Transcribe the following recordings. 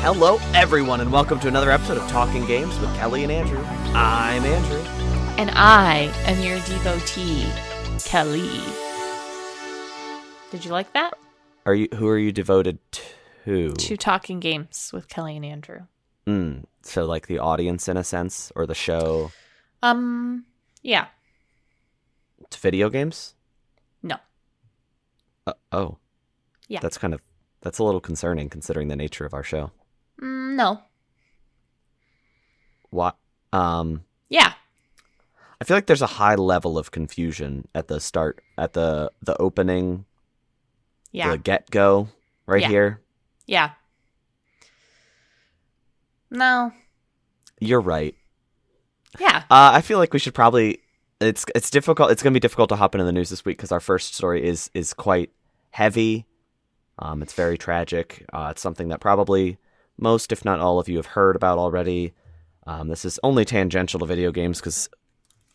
Hello, everyone, and welcome to another episode of Talking Games with Kellie and Andrew. I'm Andrew. And I am your devotee, Kellie. Did you like that? Who are you devoted to? To Talking Games with Kellie and Andrew. So like the audience in a sense, or the show? Yeah. To video games? No. Oh. Yeah. That's a little concerning considering the nature of our show. No. What? Yeah. I feel like there's a high level of confusion at the start, at the opening, the get-go here. Yeah. No. You're right. Yeah. I feel like we should probably. It's difficult. It's going to be difficult to hop into the news this week because our first story is quite heavy. It's very tragic. It's something that probably most, if not all of you, have heard about already. This is only tangential to video games because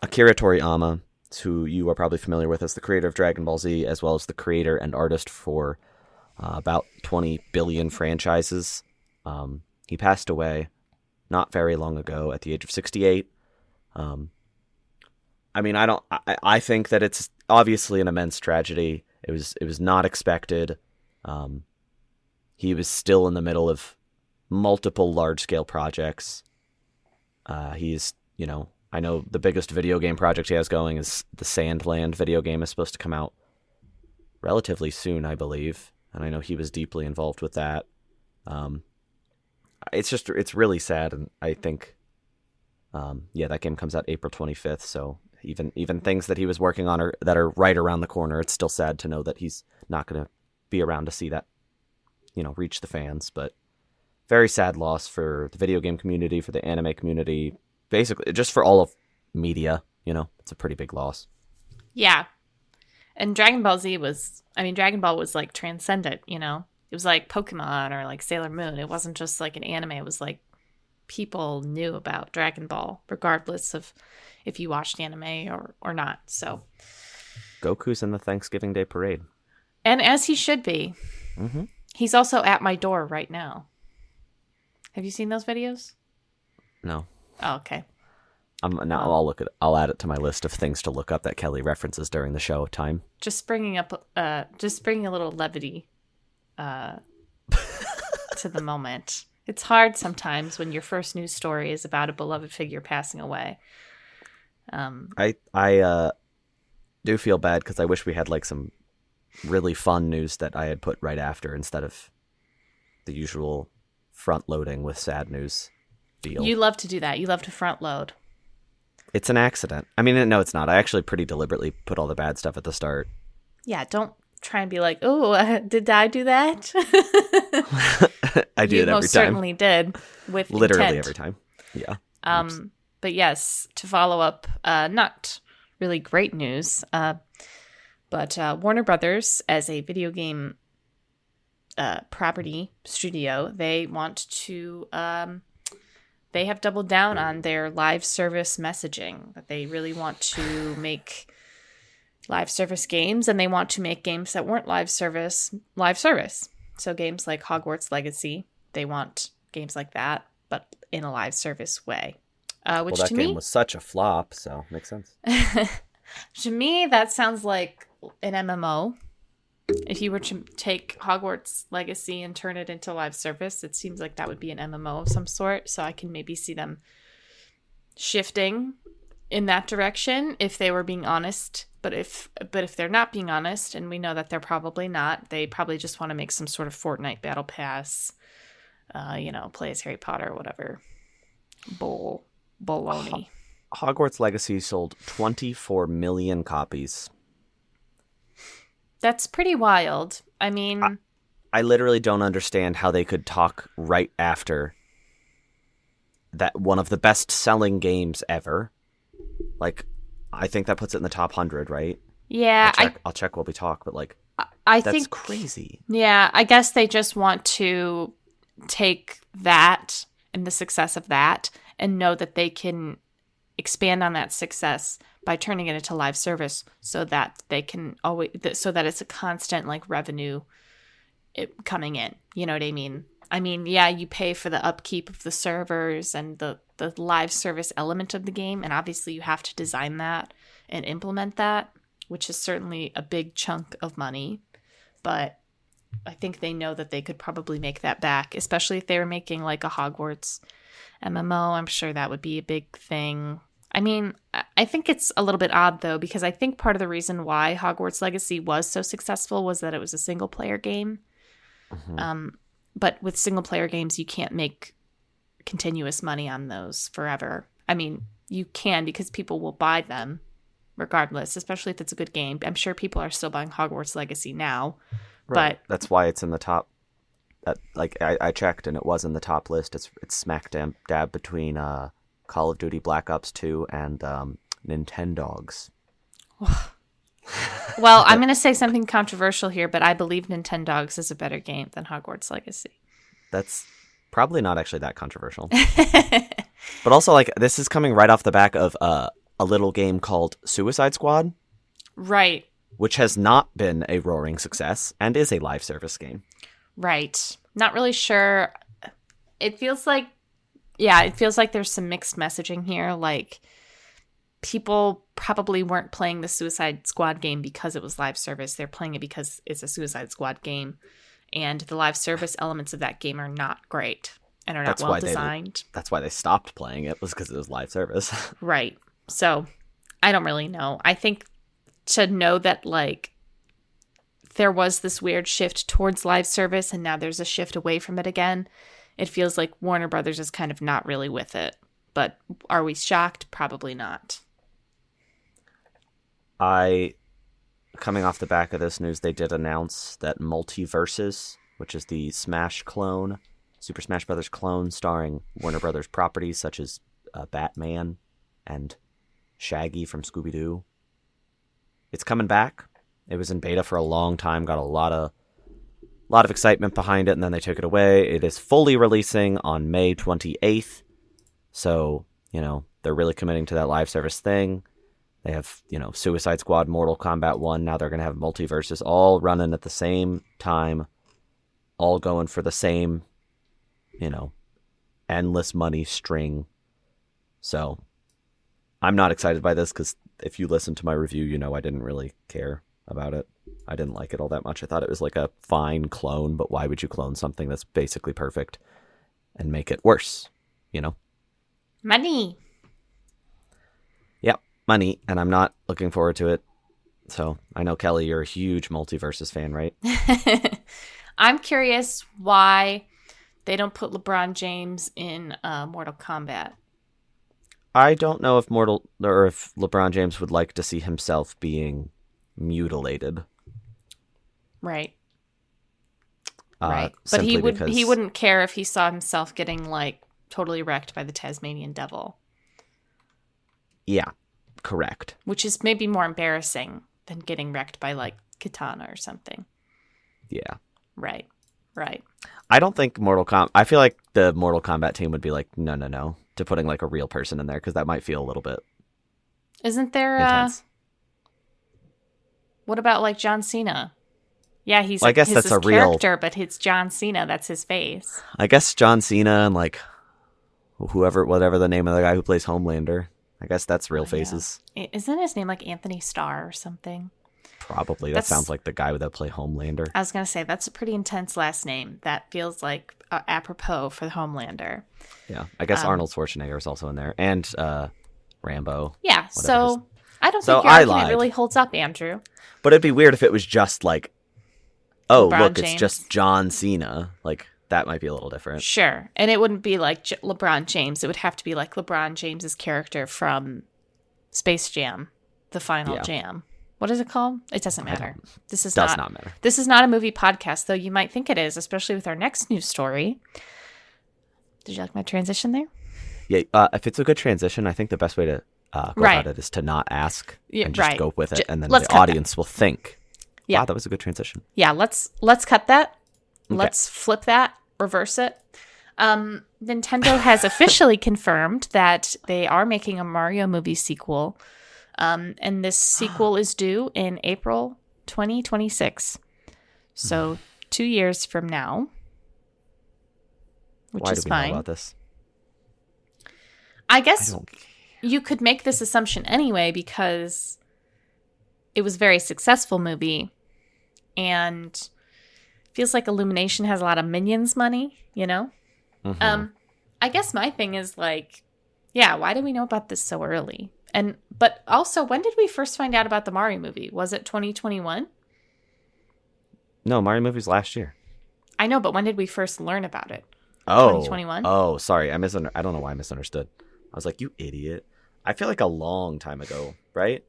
Akira Toriyama, who you are probably familiar with as the creator of Dragon Ball Z, as well as the creator and artist for about 20 billion franchises, he passed away not very long ago at the age of 68. I think that it's obviously an immense tragedy. It was not expected. He was still in the middle of multiple large-scale projects. He's, I know the biggest video game project he has going is the Sandland video game is supposed to come out relatively soon, I believe. And I know he was deeply involved with that. It's really sad. And I think, that game comes out April 25th. So even things that he was working on that are right around the corner, it's still sad to know that he's not going to be around to see that, reach the fans. But very sad loss for the video game community, for the anime community, basically just for all of media. It's a pretty big loss. Yeah. And Dragon Ball was like transcendent, It was like Pokemon or like Sailor Moon. It wasn't just like an anime. It was like people knew about Dragon Ball, regardless of if you watched anime or not. So Goku's in the Thanksgiving Day parade. And as he should be. Mm-hmm. He's also at my door right now. Have you seen those videos? No. Oh, okay. I'll add it to my list of things to look up that Kellie references during the show time. Just bringing a little levity to the moment. It's hard sometimes when your first news story is about a beloved figure passing away. I do feel bad because I wish we had like some really fun news that I had put right after instead of the usual front loading with sad news deal. You love to do that. You love to front load. It's an accident. I mean, no, it's not. I actually pretty deliberately put all the bad stuff at the start. Yeah, don't try and be like, oh, did I do that? I do it every time. You most certainly did with literally intent. Every time. Yeah. But yes, to follow up, not really great news, but Warner Brothers, as a video game property studio, they have doubled down on their live service messaging, that they really want to make live service games, and they want to make games that weren't live service. So games like Hogwarts Legacy, they want games like that, but in a live service way. Which that game was such a flop, so makes sense. To me, that sounds like an MMO. If you were to take Hogwarts Legacy and turn it into live service, it seems like that would be an MMO of some sort. So I can maybe see them shifting in that direction if they were being honest. But if they're not being honest, and we know that they're probably not, they probably just want to make some sort of Fortnite Battle Pass, play as Harry Potter or whatever. Baloney. Hogwarts Legacy sold 24 million copies. That's pretty wild. I mean, I literally don't understand how they could talk right after that one of the best-selling games ever. Like, I think that puts it in the top 100, right? Yeah. I'll check while we talk, but like, I that's think crazy. Yeah, I guess they just want to take that and the success of that and know that they can expand on that success by turning it into live service, so that they can so that it's a constant like revenue coming in. You know what I mean? I mean, yeah, you pay for the upkeep of the servers and the live service element of the game, and obviously you have to design that and implement that, which is certainly a big chunk of money. But I think they know that they could probably make that back, especially if they were making like a Hogwarts MMO. I'm sure that would be a big thing. I mean, I think it's a little bit odd, though, because I think part of the reason why Hogwarts Legacy was so successful was that it was a single-player game. Mm-hmm. But with single-player games, you can't make continuous money on those forever. I mean, you can because people will buy them regardless, especially if it's a good game. I'm sure people are still buying Hogwarts Legacy now. Right. But that's why it's in the top. I checked and it was in the top list. It's smack dab between Call of Duty Black Ops 2 and Nintendogs. Well, I'm going to say something controversial here, but I believe Nintendogs is a better game than Hogwarts Legacy. That's probably not actually that controversial. But also, like, this is coming right off the back of a little game called Suicide Squad. Right. Which has not been a roaring success and is a live service game. Right. Not really sure. It feels like there's some mixed messaging here. Like, people probably weren't playing the Suicide Squad game because it was live service. They're playing it because it's a Suicide Squad game. And the live service elements of that game are not great and are not well designed. That's why they stopped playing it, was because it was live service. Right. So, I don't really know. I think to know that, like, there was this weird shift towards live service and now there's a shift away from it again, it feels like Warner Brothers is kind of not really with it. But are we shocked? Probably not. Coming off the back of this news, they did announce that Multiverses, which is the Smash clone, Super Smash Brothers clone starring Warner Brothers properties such as Batman and Shaggy from Scooby-Doo, it's coming back. It was in beta for a long time, got a lot of excitement behind it, and then they took it away. It is fully releasing on May 28th. So, they're really committing to that live service thing. They have, Suicide Squad, Mortal Kombat 1. Now they're going to have Multiverses all running at the same time, all going for the same, endless money string. So, I'm not excited by this because if you listen to my review, I didn't really care about it. I didn't like it all that much. I thought it was like a fine clone, but why would you clone something that's basically perfect and make it worse, Money. Yep, money, and I'm not looking forward to it. So, I know, Kelly, you're a huge Multiverses fan, right? I'm curious why they don't put LeBron James in Mortal Kombat. I don't know if LeBron James would like to see himself being mutilated. Right. Right. But he wouldn't care if he saw himself getting like totally wrecked by the Tasmanian Devil. Yeah, correct. Which is maybe more embarrassing than getting wrecked by like Katana or something. Yeah. Right. I don't think I feel like the Mortal Kombat team would be like, no, to putting like a real person in there, because that might feel a little bit Isn't there intense. What about like John Cena? Yeah, he's I guess that's a real character, but it's John Cena. That's his face. I guess John Cena and like whatever the name of the guy who plays Homelander. I guess that's real faces. Yeah. Isn't his name like Anthony Starr or something? Probably. That sounds like the guy that play Homelander. I was going to say, that's a pretty intense last name. That feels like apropos for the Homelander. Yeah. I guess Arnold Schwarzenegger is also in there. And Rambo. Yeah. So I don't think your argument really holds up, Andrew. But it'd be weird if it was just like, oh, LeBron look, James. It's just John Cena. Like, that might be a little different. Sure. And it wouldn't be like LeBron James. It would have to be like LeBron James's character from Space Jam, the final jam. What is it called? It doesn't matter. Does not matter. This is not a movie podcast, though you might think it is, especially with our next news story. Did you like my transition there? Yeah. If it's a good transition, I think the best way to go about it is to not ask and just go with it, and then the audience will think, "Wow, that was a good transition." Yeah. Let's cut that. Okay. Let's flip that. Reverse it. Nintendo has officially confirmed that they are making a Mario movie sequel. And this sequel is due in April 2026. So 2 years from now. which Why is do we fine. know about this? I I guess don't. you could make this assumption anyway because it was a very successful movie and feels like Illumination has a lot of Minions money, you know? Mhm. I guess my thing is like, yeah, why do we know about this so early? But also, when did we first find out about the Mario movie? Was it 2021? No, Mario movies last year. I know, but when did we first learn about it? Oh, 2021? oh, sorry. I don't know why I misunderstood. I was like, you idiot. I feel like a long time ago, right?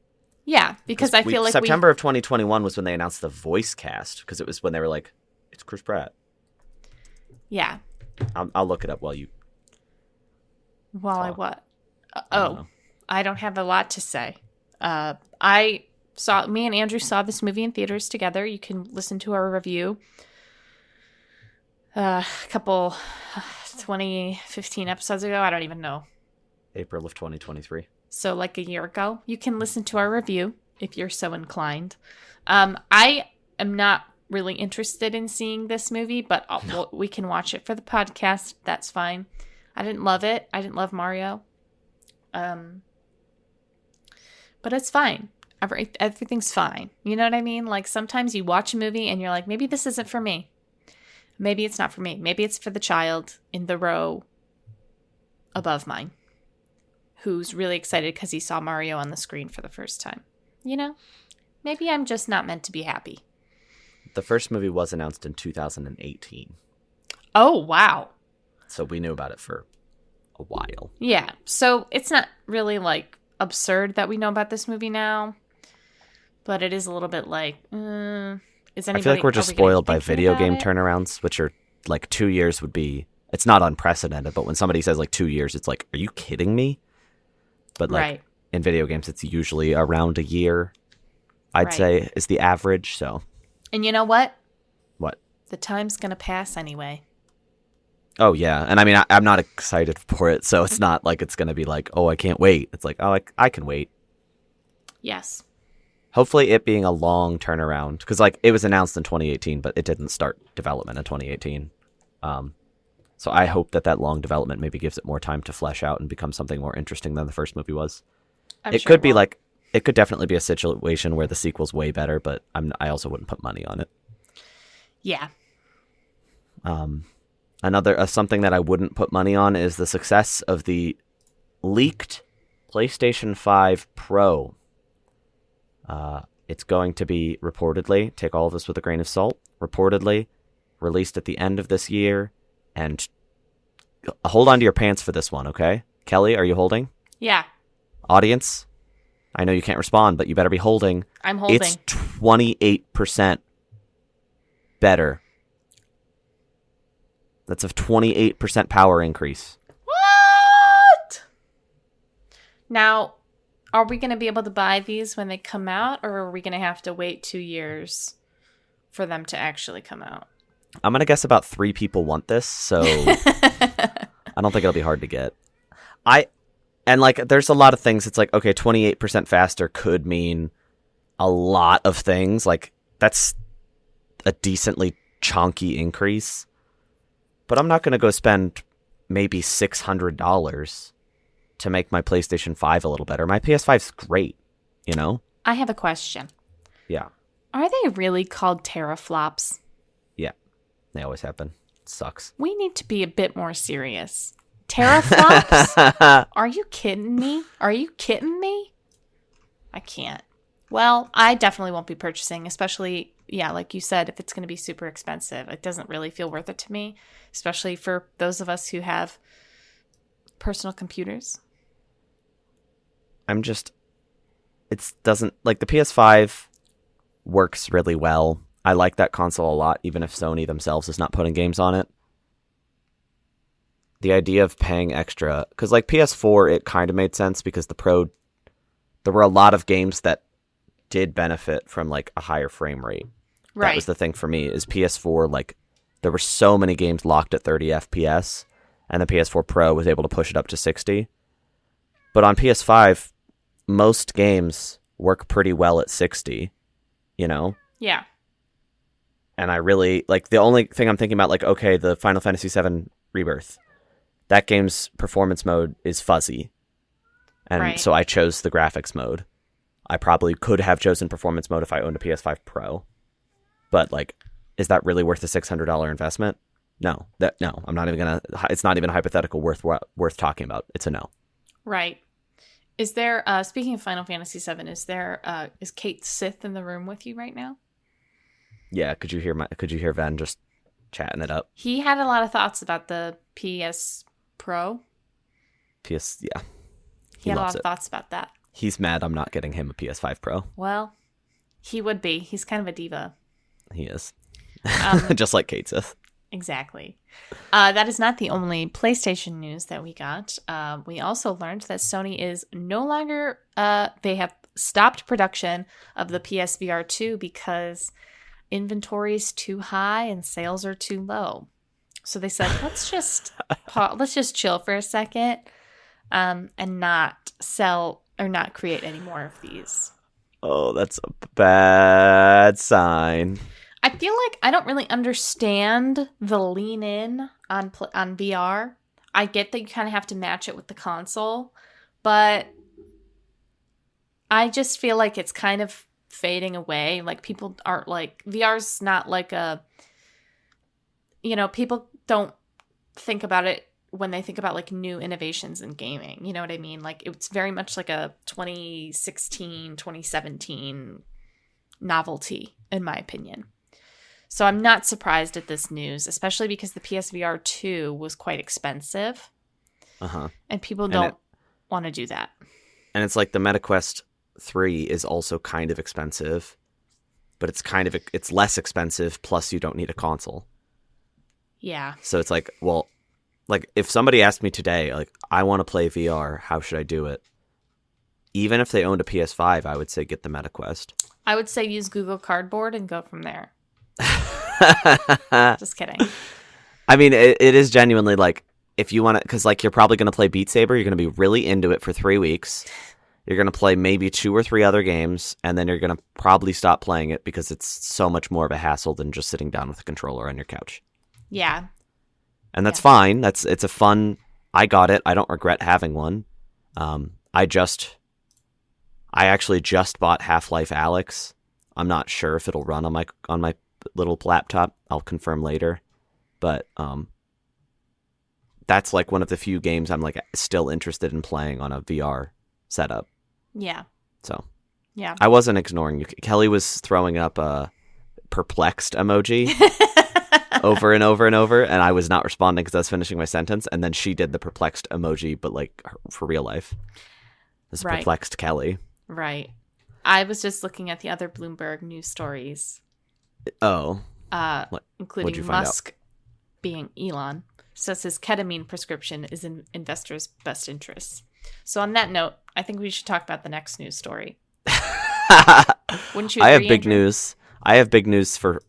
Yeah, because I feel like September of 2021 was when they announced the voice cast, because it was when they were like, it's Chris Pratt. Yeah. I'll look it up while you While I talk. what? I don't know. I don't have a lot to say. Me and Andrew saw this movie in theaters together. You can listen to our review. A couple 2015 episodes ago. I don't even know. April of 2023. So like a year ago. You can listen to our review if you're so inclined. I am not really interested in seeing this movie, but we can watch it for the podcast. That's fine. I didn't love it. I didn't love Mario. But it's fine. Everything's fine. You know what I mean? Like sometimes you watch a movie and you're like, maybe this isn't for me. Maybe it's not for me. Maybe it's for the child in the row above mine who's really excited because he saw Mario on the screen for the first time. You know? Maybe I'm just not meant to be happy. The first movie was announced in 2018. Oh, wow. So we knew about it for a while. Yeah. So it's not really like absurd that we know about this movie now. But it is a little bit like, is anybody... I feel like we're just spoiled by video game turnarounds, which are like 2 years would be... It's not unprecedented, but when somebody says like 2 years, it's like, are you kidding me? But like in video games, it's usually around a year, I'd say, is the average. So, and you know what? What? The time's going to pass anyway. Oh, yeah. And I mean, I'm not excited for it, so it's not like it's going to be like, oh, I can't wait. It's like, oh, I can wait. Yes. Hopefully it being a long turnaround, because like it was announced in 2018, but it didn't start development in 2018. So I hope that long development maybe gives it more time to flesh out and become something more interesting than the first movie was. It could be like, it could definitely be a situation where the sequel's way better, but I also wouldn't put money on it. Yeah. Another something that I wouldn't put money on is the success of the leaked PlayStation 5 Pro. It's going to be reportedly, take all of this with a grain of salt, reportedly released at the end of this year. And hold on to your pants for this one, okay? Kelly, are you holding? Yeah. Audience, I know you can't respond, but you better be holding. I'm holding. It's 28% better. That's a 28% power increase. What? Now, are we going to be able to buy these when they come out, or are we going to have to wait 2 years for them to actually come out? I'm going to guess about 3 people want this, so I don't think it'll be hard to get. And like, there's a lot of things. It's like, okay, 28% faster could mean a lot of things. Like, that's a decently chonky increase. But I'm not going to go spend maybe $600 to make my PlayStation 5 a little better. My PS5's great, you know? I have a question. Yeah. Are they really called teraflops? Yeah. They always have been. It sucks. We need to be a bit more serious. Teraflops? Are you kidding me? Are you kidding me? I can't. Well, I definitely won't be purchasing, especially, yeah, like you said, if it's going to be super expensive. It doesn't really feel worth it to me, especially for those of us who have personal computers. It doesn't, like, the PS5 works really well. I like that console a lot, even if Sony themselves is not putting games on it. The idea of paying extra, because like PS4, it kind of made sense because the Pro, there were a lot of games that did benefit from like a higher frame rate. Right. That was the thing for me, is PS4, like, there were so many games locked at 30 FPS, and the PS4 Pro was able to push it up to 60. But on PS5, most games work pretty well at 60, you know? Yeah. And I really, like, the only thing I'm thinking about, like, okay, the Final Fantasy VII Rebirth. That game's performance mode is fuzzy. And so I chose the graphics mode. I probably could have chosen performance mode if I owned a PS5 Pro. But, like, is that really worth the $600 investment? No. I'm not even going to... It's not even a hypothetical worth talking about. It's a no. Right. Is there... speaking of Final Fantasy VII, is Kate Sith in the room with you right now? Yeah. Could you hear Ven just chatting it up? He had a lot of thoughts about the PS Pro. Yeah. He had a lot of thoughts about that. He's mad I'm not getting him a PS5 Pro. Well, he would be. He's kind of a diva. He is. Just like Kate Sith. Exactly. That is not the only PlayStation news that we got. We also learned that Sony is no longer... they have stopped production of the PSVR 2 because inventory is too high and sales are too low. So they said, let's just chill for a second and not sell or not create any more of these. Oh, that's a bad sign. I feel like I don't really understand the lean in on VR. I get that you kind of have to match it with the console, but I just feel like it's kind of fading away. Like, people aren't like... VR's not like a... You know, people don't think about it when they think about, like, new innovations in gaming. You know what I mean? Like, it's very much like a 2016, 2017 novelty, in my opinion. So I'm not surprised at this news, especially because the PSVR 2 was quite expensive. Uh-huh. And people don't want to do that. And it's like the MetaQuest 3 is also kind of expensive, but it's less expensive, plus you don't need a console. Yeah. So it's like, well, like, if somebody asked me today, like, I want to play VR, how should I do it? Even if they owned a PS5, I would say get the MetaQuest. I would say use Google Cardboard and go from there. Just kidding. I mean, it is genuinely, like, if you want to, because, like, you're probably going to play Beat Saber, you're going to be really into it for 3 weeks. You're going to play maybe 2 or 3 other games, and then you're going to probably stop playing it because it's so much more of a hassle than just sitting down with a controller on your couch. Yeah. And that's fine. It's a fun... I got it. I don't regret having one. I actually just bought Half-Life Alyx. I'm not sure if it'll run on my little laptop. I'll confirm later. But that's like one of the few games I'm like still interested in playing on a VR setup. Yeah. So yeah, I wasn't ignoring you. Kelly was throwing up a perplexed emoji over and over and over, and I was not responding because I was finishing my sentence, and then she did the perplexed emoji, but like for real life. This perplexed Kelly. Right. I was just looking at the other Bloomberg news stories. Oh. Including Musk being Elon. Says his ketamine prescription is in investors' best interests. So on that note, I think we should talk about the next news story. Wouldn't you agree, I have big Andrew? news. I have big news for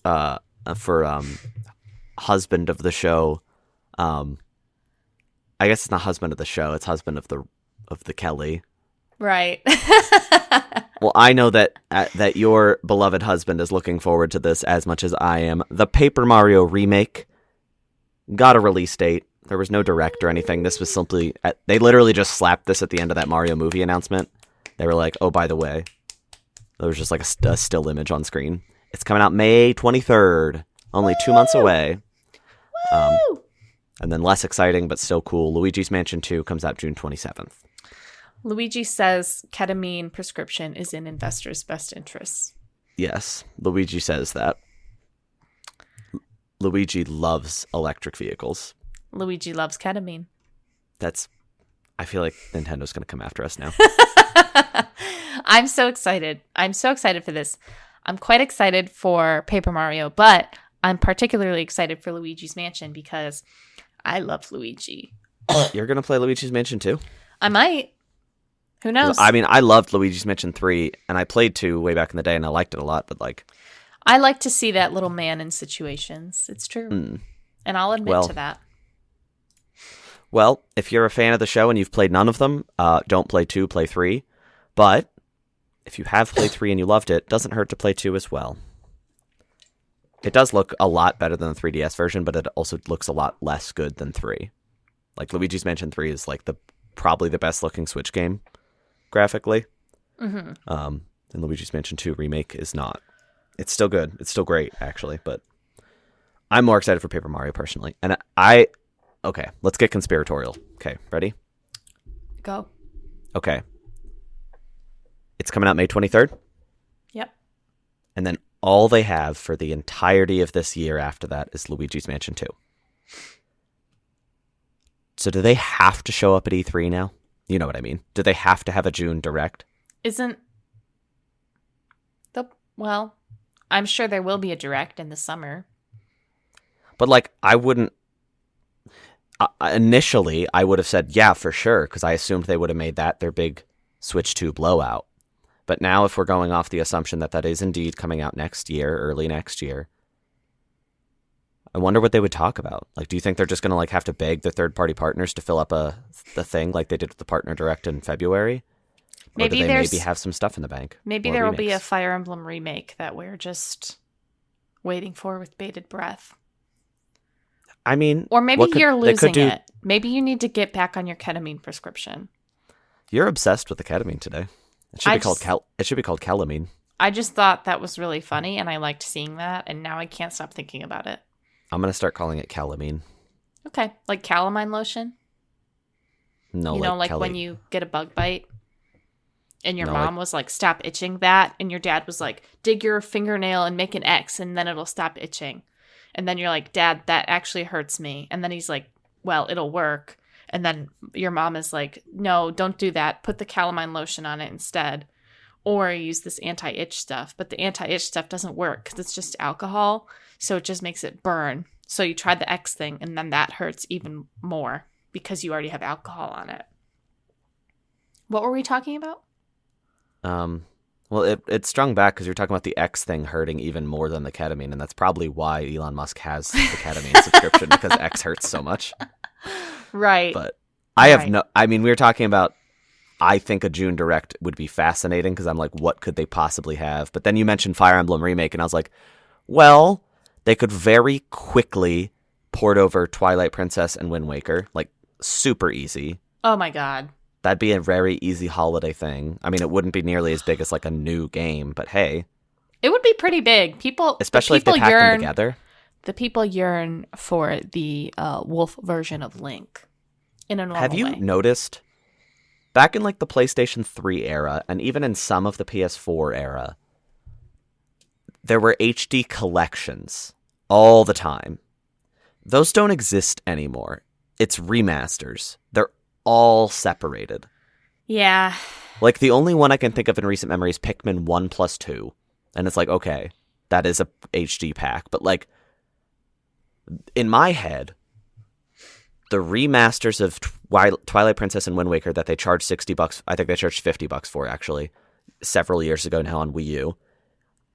husband of the show. I guess it's not husband of the show. It's husband of the Kelly. Right. Well, I know that your beloved husband is looking forward to this as much as I am. The Paper Mario remake got a release date. There was no direct or anything. This was simply... They literally just slapped this at the end of that Mario movie announcement. They were like, oh, by the way. There was just like a still image on screen. It's coming out May 23rd. Only 2 months away. And then less exciting, but still cool. Luigi's Mansion 2 comes out June 27th. Luigi says ketamine prescription is in investors' best interests. Yes, Luigi says that. Luigi loves electric vehicles. Luigi loves ketamine. I feel like Nintendo's going to come after us now. I'm so excited. I'm so excited for this. I'm quite excited for Paper Mario, but I'm particularly excited for Luigi's Mansion because I love Luigi. You're going to play Luigi's Mansion 2? I might. Who knows? I mean, I loved Luigi's Mansion 3, and I played 2 way back in the day, and I liked it a lot, but like... I like to see that little man in situations. It's true. And I'll admit to that. Well, if you're a fan of the show and you've played none of them, don't play 2, play 3. But if you have played 3 and you loved it, doesn't hurt to play 2 as well. It does look a lot better than the 3DS version, but it also looks a lot less good than 3. Like, Luigi's Mansion 3 is like probably the best looking Switch game graphically. Mm-hmm. And Luigi's Mansion 2 Remake is not. It's still good. It's still great, actually, but I'm more excited for Paper Mario personally. And okay, let's get conspiratorial. Okay, ready? Go. Okay. It's coming out May 23rd. Yep. And then all they have for the entirety of this year after that is Luigi's Mansion 2. So do they have to show up at E3 now? You know what I mean. Do they have to have a June Direct? Well, I'm sure there will be a Direct in the summer. But, like, I wouldn't... initially, I would have said, yeah, for sure, because I assumed they would have made that their big Switch 2 blowout. But now, if we're going off the assumption that that is indeed coming out next year, early next year, I wonder what they would talk about. Like, do you think they're just going to, like, have to beg their third-party partners to fill up the thing like they did with the Partner Direct in February? Or do they maybe have some stuff in the bank? Maybe there will be a Fire Emblem remake that we're just waiting for with bated breath. I mean... Or maybe you're losing it. Maybe you need to get back on your ketamine prescription. You're obsessed with the ketamine today. It should be called Calamine. I just thought that was really funny, and I liked seeing that, and now I can't stop thinking about it. I'm going to start calling it Calamine. Okay. Like calamine lotion? No, like when you get a bug bite, and your mom was like, stop itching that, and your dad was like, dig your fingernail and make an X, and then it'll stop itching. And then you're like, Dad, that actually hurts me. And then he's like, well, it'll work. And then your mom is like, no, don't do that. Put the calamine lotion on it instead. Or use this anti-itch stuff. But the anti-itch stuff doesn't work because it's just alcohol. So it just makes it burn. So you try the X thing, and then that hurts even more because you already have alcohol on it. What were we talking about? Well, it strung back because you're talking about the X thing hurting even more than the ketamine, and that's probably why Elon Musk has the ketamine subscription, because X hurts so much. Right. But we were talking about, I think a June Direct would be fascinating because I'm like, what could they possibly have? But then you mentioned Fire Emblem Remake, and I was like, well, they could very quickly port over Twilight Princess and Wind Waker, like super easy. Oh my God. That'd be a very easy holiday thing. I mean, it wouldn't be nearly as big as like a new game, but hey. It would be pretty big. Especially if they pack them together. The people yearn for the wolf version of Link in a normal way. Have you noticed, back in like the PlayStation 3 era, and even in some of the PS4 era, there were HD collections all the time. Those don't exist anymore. It's remasters. They're all separated. Yeah. Like, the only one I can think of in recent memory is Pikmin 1+2. And it's like, okay, that is a HD pack. But, like, in my head, the remasters of Twilight Princess and Wind Waker that they charged $60, I think they charged $50 for, actually, several years ago now on Wii U,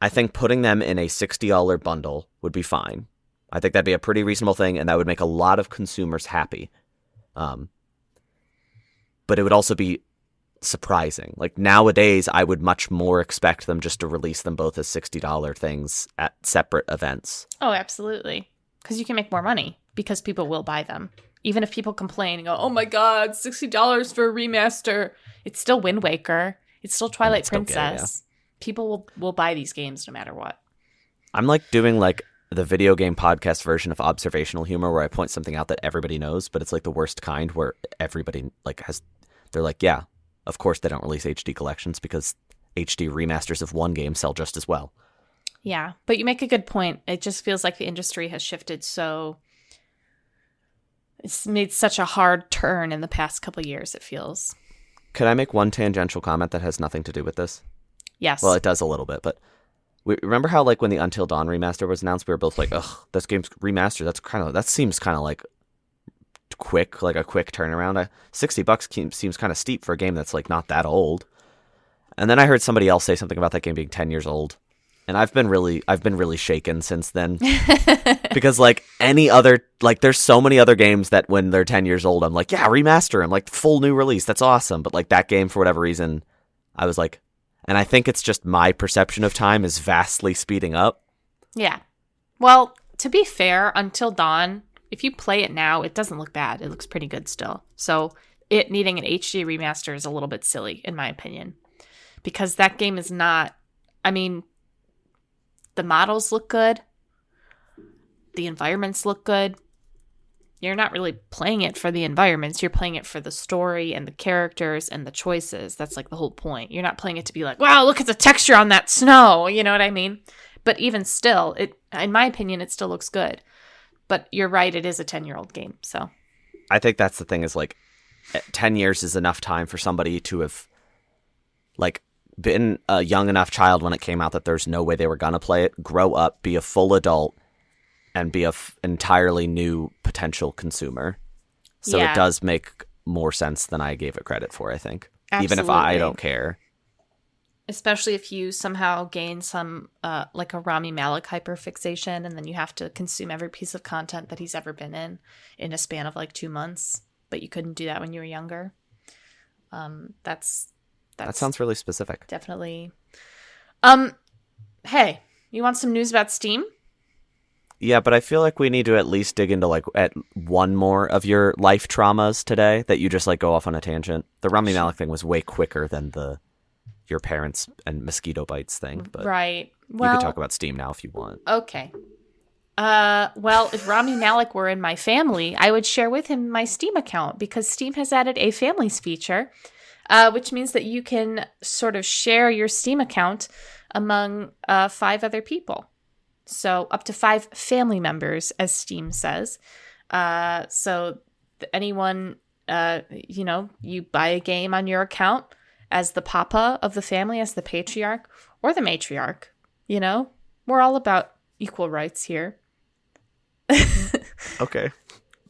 I think putting them in a $60 bundle would be fine. I think that'd be a pretty reasonable thing, and that would make a lot of consumers happy. But it would also be surprising. Like, nowadays, I would much more expect them just to release them both as $60 things at separate events. Oh, absolutely. Because you can make more money, because people will buy them. Even if people complain and go, oh my God, $60 for a remaster. It's still Wind Waker. It's still Twilight Princess. People will buy these games no matter what. I'm like doing like the video game podcast version of observational humor, where I point something out that everybody knows, but it's like the worst kind, where everybody like they're like, yeah, of course they don't release HD collections because HD remasters of one game sell just as well. Yeah, but you make a good point. It just feels like the industry has shifted it's made such a hard turn in the past couple of years, it feels. Could I make one tangential comment that has nothing to do with this? Yes. Well, it does a little bit, but remember how, like, when the Until Dawn remaster was announced, we were both like, ugh, this game's remastered. That seems kind of like quick, like a quick turnaround. $60 seems kind of steep for a game that's like not that old. And then I heard somebody else say something about that game being 10 years old. And I've been really shaken since then. Because like any other, like there's so many other games that when they're 10 years old, I'm like, yeah, remaster them, like full new release. That's awesome. But like that game, for whatever reason, I was like, and I think it's just my perception of time is vastly speeding up. Yeah. Well, to be fair, Until Dawn, if you play it now, it doesn't look bad. It looks pretty good still. So it needing an HD remaster is a little bit silly, in my opinion. Because that game is not... I mean, the models look good. The environments look good. You're not really playing it for the environments. You're playing it for the story and the characters and the choices. That's like the whole point. You're not playing it to be like, wow, look at the texture on that snow. You know what I mean? But even still, in my opinion, it still looks good. But you're right, it is a 10-year-old game. So I think that's the thing is, like, 10 years is enough time for somebody to have, like, been a young enough child when it came out that there's no way they were going to play it, grow up, be a full adult, and be a entirely new potential consumer. So Yeah. It does make more sense than I gave it credit for, I think. Even if Absolutely. I don't care. Especially if you somehow gain some, like a Rami Malek hyperfixation, and then you have to consume every piece of content that he's ever been in a span of like 2 months. But you couldn't do that when you were younger. That sounds really specific. definitely. Hey, you want some news about Steam? Yeah, but I feel like we need to at least dig into like at one more of your life traumas today that you just like go off on a tangent. The Rami Malek thing was way quicker than the your parents and mosquito bites thing, but Right. you Well, could talk about Steam now if you want. okay. Well, if Rami Malek were in my family, I would share with him my Steam account because Steam has added a families feature, which means that you can sort of share your Steam account among 5 other people. So up to 5 family members, as Steam says. So anyone, you buy a game on your account as the papa of the family, as the patriarch or the matriarch, we're all about equal rights here. Okay.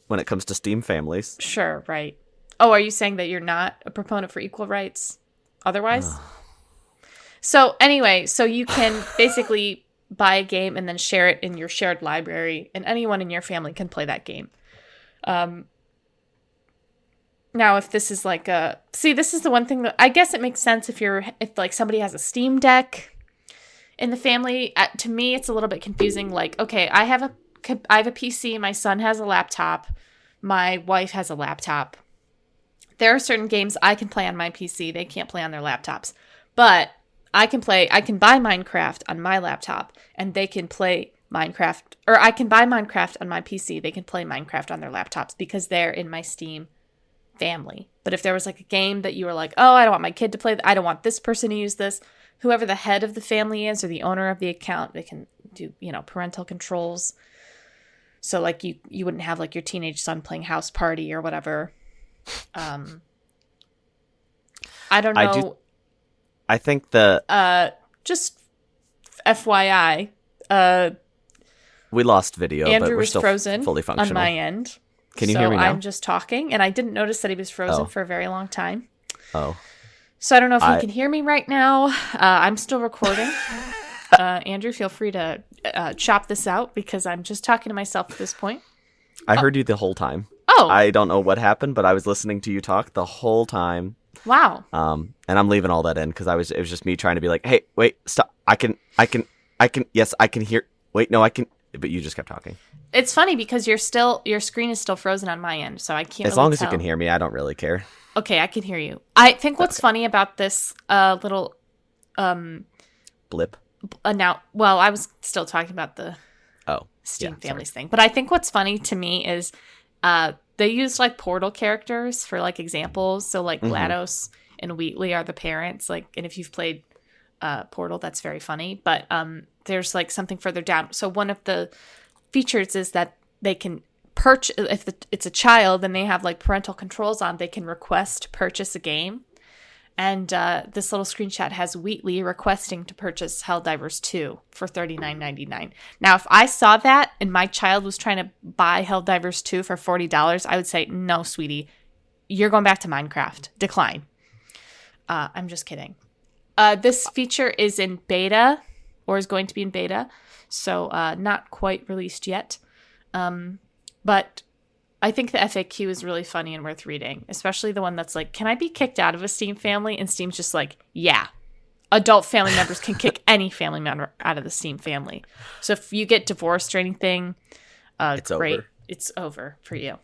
When it comes to Steam families. Sure, right. Oh, are you saying that you're not a proponent for equal rights otherwise? So anyway, so you can basically buy a game and then share it in your shared library, and anyone in your family can play that game. Now, if this is like this is the one thing that I guess it makes sense if like somebody has a Steam Deck in the family. To me, it's a little bit confusing. Like, okay, I have a PC. My son has a laptop. My wife has a laptop. There are certain games I can play on my PC. They can't play on their laptops. But I can buy Minecraft on my laptop, and they can play Minecraft. Or I can buy Minecraft on my PC. They can play Minecraft on their laptops because they're in my Steam family. But if there was like a game that you were like, oh, I don't want my kid to play, I don't want this person to use this, whoever the head of the family is or the owner of the account, they can do, parental controls. So like you wouldn't have like your teenage son playing House Party or whatever. I don't know. I think just FYI, we lost video, Andrew but we're was still frozen fully functional. on my end. Can you hear me now? I'm just talking, and I didn't notice that he was frozen for a very long time. Oh. So I don't know if you can hear me right now. I'm still recording. Andrew, feel free to chop this out because I'm just talking to myself at this point. I heard you the whole time. Oh. I don't know what happened, but I was listening to you talk the whole time. Wow. And I'm leaving all that in because it was just me trying to be like, hey, wait, stop. Yes, I can hear. Wait, no, I can. But you just kept talking. It's funny because your screen is still frozen on my end, so I can't. As long as you can hear me, I don't really care. Okay, I can hear you. I think what's funny about this little blip. Well, I was still talking about the Steam families thing, but I think what's funny to me is they use like Portal characters for like examples. So like GLaDOS and Wheatley are the parents. Like, and if you've played Portal, that's very funny. But there's like something further down. So one of the features is that they can purchase, if it's a child and they have like parental controls on, they can request to purchase a game. And this little screenshot has Wheatley requesting to purchase Helldivers 2 for $39.99. Now, if I saw that and my child was trying to buy Helldivers 2 for $40, I would say, no, sweetie, you're going back to Minecraft. Decline. I'm just kidding. This feature is in beta, or is going to be in beta, so not quite released yet. But I think the FAQ is really funny and worth reading, especially the one that's like, can I be kicked out of a Steam family? And Steam's just like, yeah, adult family members can kick any family member out of the Steam family. So if you get divorced or anything, It's great. over. It's over for you.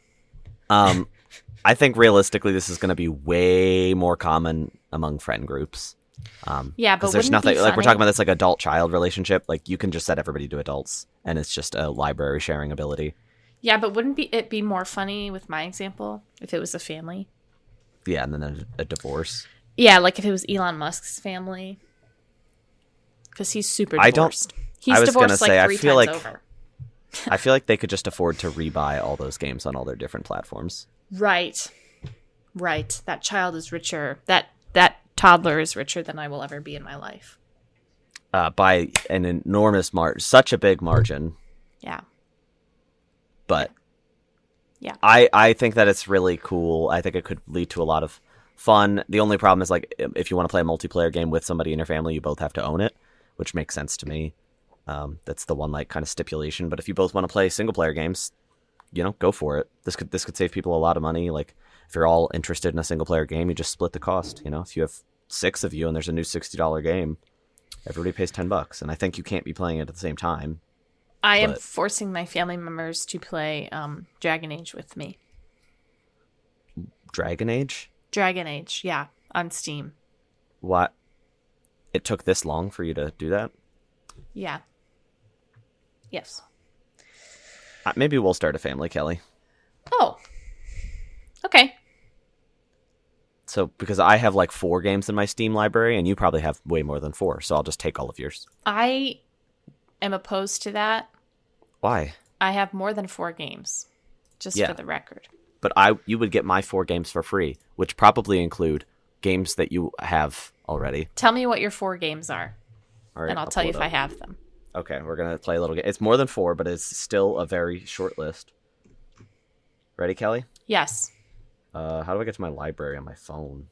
I think realistically, this is going to be way more common among friend groups. Yeah, but there's wouldn't nothing it be like we're funny? talking about this like adult-child relationship. Like you can just set everybody to adults, and it's just a library sharing ability. Yeah, but wouldn't it be more funny with my example if it was a family? Yeah, and then a divorce. Yeah, like if it was Elon Musk's family, because he's super I don't- divorced. He's I was divorced gonna say, I like 3 feel times like- over. I feel like they could just afford to rebuy all those games on all their different platforms. Right. That child is richer. That toddler is richer than I will ever be in my life. By an enormous margin, such a big margin. Yeah. But Yeah. I think that it's really cool. I think it could lead to a lot of fun. The only problem is like if you want to play a multiplayer game with somebody in your family, you both have to own it, which makes sense to me. That's the one like kind of stipulation. But if you both want to play single player games, go for it. This could save people a lot of money. Like if you're all interested in a single player game, you just split the cost. If you have 6 of you and there's a new $60 game, everybody pays $10, and I think you can't be playing it at the same time. I am forcing my family members to play Dragon Age with me. Dragon Age? Dragon Age, yeah, on Steam. What? It took this long for you to do that? Yeah. Yes. Maybe we'll start a family, Kelly. Oh. Okay. So, because I have like 4 games in my Steam library, and you probably have way more than 4, so I'll just take all of yours. I am opposed to that. Why? I have more than 4 games, just Yeah. for the record. But you would get my 4 games for free, which probably include games that you have already. Tell me what your 4 games are, All right, and I'll tell you pull if it I up. have them. Okay, we're going to play a little game. It's more than 4, but it's still a very short list. Ready, Kelly? Yes. How do I get to my library on my phone?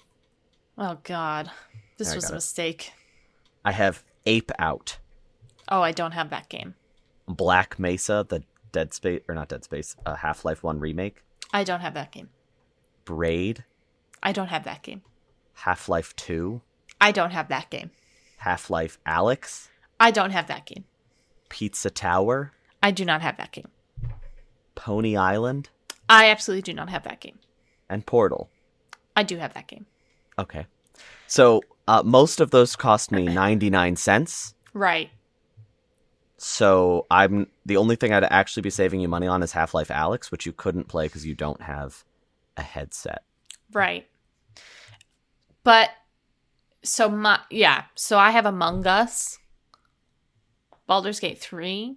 Oh, God. This There, I was got a it. mistake. I have Ape Out, Oh, I don't have that game. Black Mesa, the Half-Life 1 remake, I don't have that game. Braid, I don't have that game. Half-Life 2, I don't have that game. Half-Life Alyx, I don't have that game. Pizza Tower, I do not have that game. Pony Island, I absolutely do not have that game. and Portal. I do have that game. Okay. So most of those cost me 99 cents. Right. So the only thing I'd actually be saving you money on is Half-Life Alyx, which you couldn't play because you don't have a headset. Right. But so I have Among Us, Baldur's Gate 3,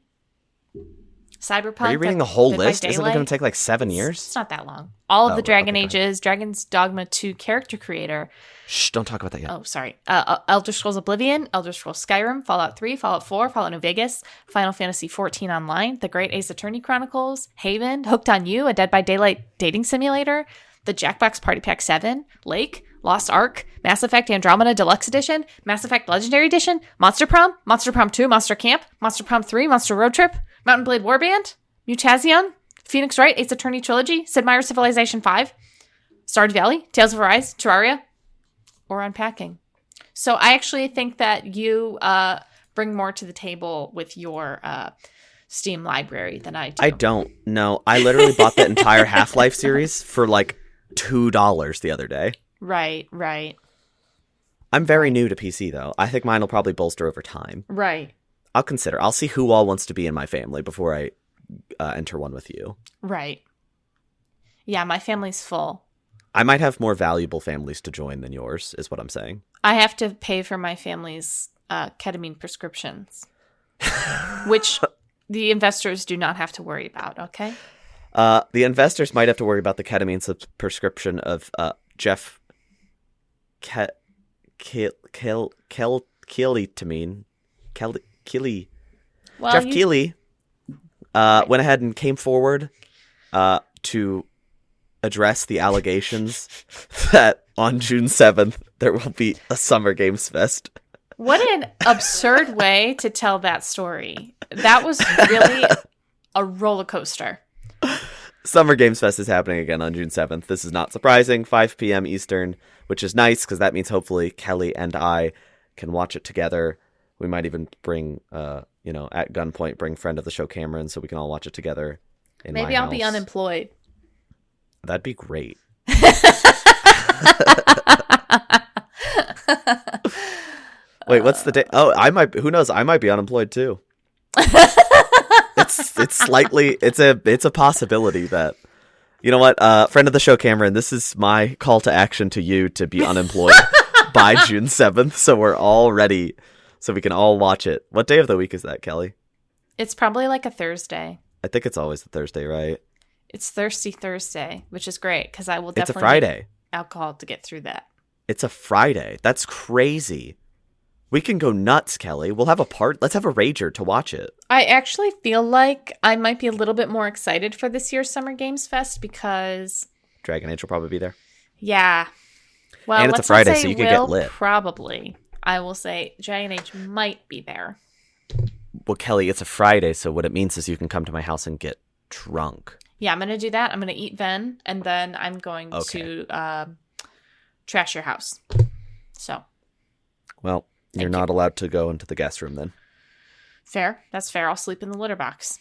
Cyberpunk. Are you reading the whole Dead by list? Isn't it Daylight. going to take like 7 It's years? not that long. All of Oh, the Dragon okay, go Ages, Dragon's Dogma 2 character creator. Shh, don't talk about that yet. Oh, sorry. Elder Scrolls Oblivion, Elder Scrolls Skyrim, Fallout 3, Fallout 4, Fallout New Vegas, Final Fantasy 14 Online, The Great Ace Attorney Chronicles, Haven, Hooked on You, a Dead by Daylight dating simulator, the Jackbox Party Pack 7, Lake, Lost Ark, Mass Effect Andromeda Deluxe Edition, Mass Effect Legendary Edition, Monster Prom 2, Monster Camp, Monster Prom 3, Monster Road Trip, Mountain Blade Warband, Mutazion, Phoenix Wright, Ace Attorney Trilogy, Sid Meier's Civilization 5, Stardew Valley, Tales of Arise, Terraria, or Unpacking. So I actually think that you bring more to the table with your Steam library than I do. I don't. No, I literally bought that entire Half-Life series for like $2 the other day. Right. I'm very new to PC, though. I think mine will probably bolster over time. Right. I'll consider. I'll see who all wants to be in my family before I enter one with you. Right. Yeah, my family's full. I might have more valuable families to join than yours, is what I'm saying. I have to pay for my family's ketamine prescriptions, which the investors do not have to worry about, okay? The investors might have to worry about the ketamine prescription of Jeff Keely. Well, Jeff Keely went ahead and came forward to address the allegations that on June 7th there will be a Summer Games Fest. What an absurd way to tell that story. That was really a roller coaster. Summer Games Fest is happening again on June 7th. This is not surprising, 5 p.m. Eastern, which is nice because that means hopefully Kelly and I can watch it together. We might even bring, at gunpoint, bring friend of the show Cameron so we can all watch it together in my house. Maybe I'll be unemployed. That'd be great. Wait, what's the day? Oh, who knows? I might be unemployed too. It's a possibility that, you know what, friend of the show Cameron, this is my call to action to you to be unemployed by June 7th, so we're all ready, so we can all watch it. What day of the week is that, Kelly? It's probably like a Thursday. I think it's always the Thursday, right? It's Thirsty Thursday, which is great because I will definitely It's a Friday. Need alcohol to get through that. It's a Friday. That's crazy. We can go nuts, Kelly. We'll have let's have a rager to watch it. I actually feel like I might be a little bit more excited for this year's Summer Games Fest because Dragon Age will probably be there. Yeah. Well, and it's a Friday, so you can get lit. Probably. I will say Dragon Age might be there. Well, Kelly, it's a Friday, so what it means is you can come to my house and get drunk. Yeah, I'm going to do that. I'm going to eat Ven, and then I'm going to trash your house. So. Well, you're not allowed to go into the guest room then. Fair. That's fair. I'll sleep in the litter box.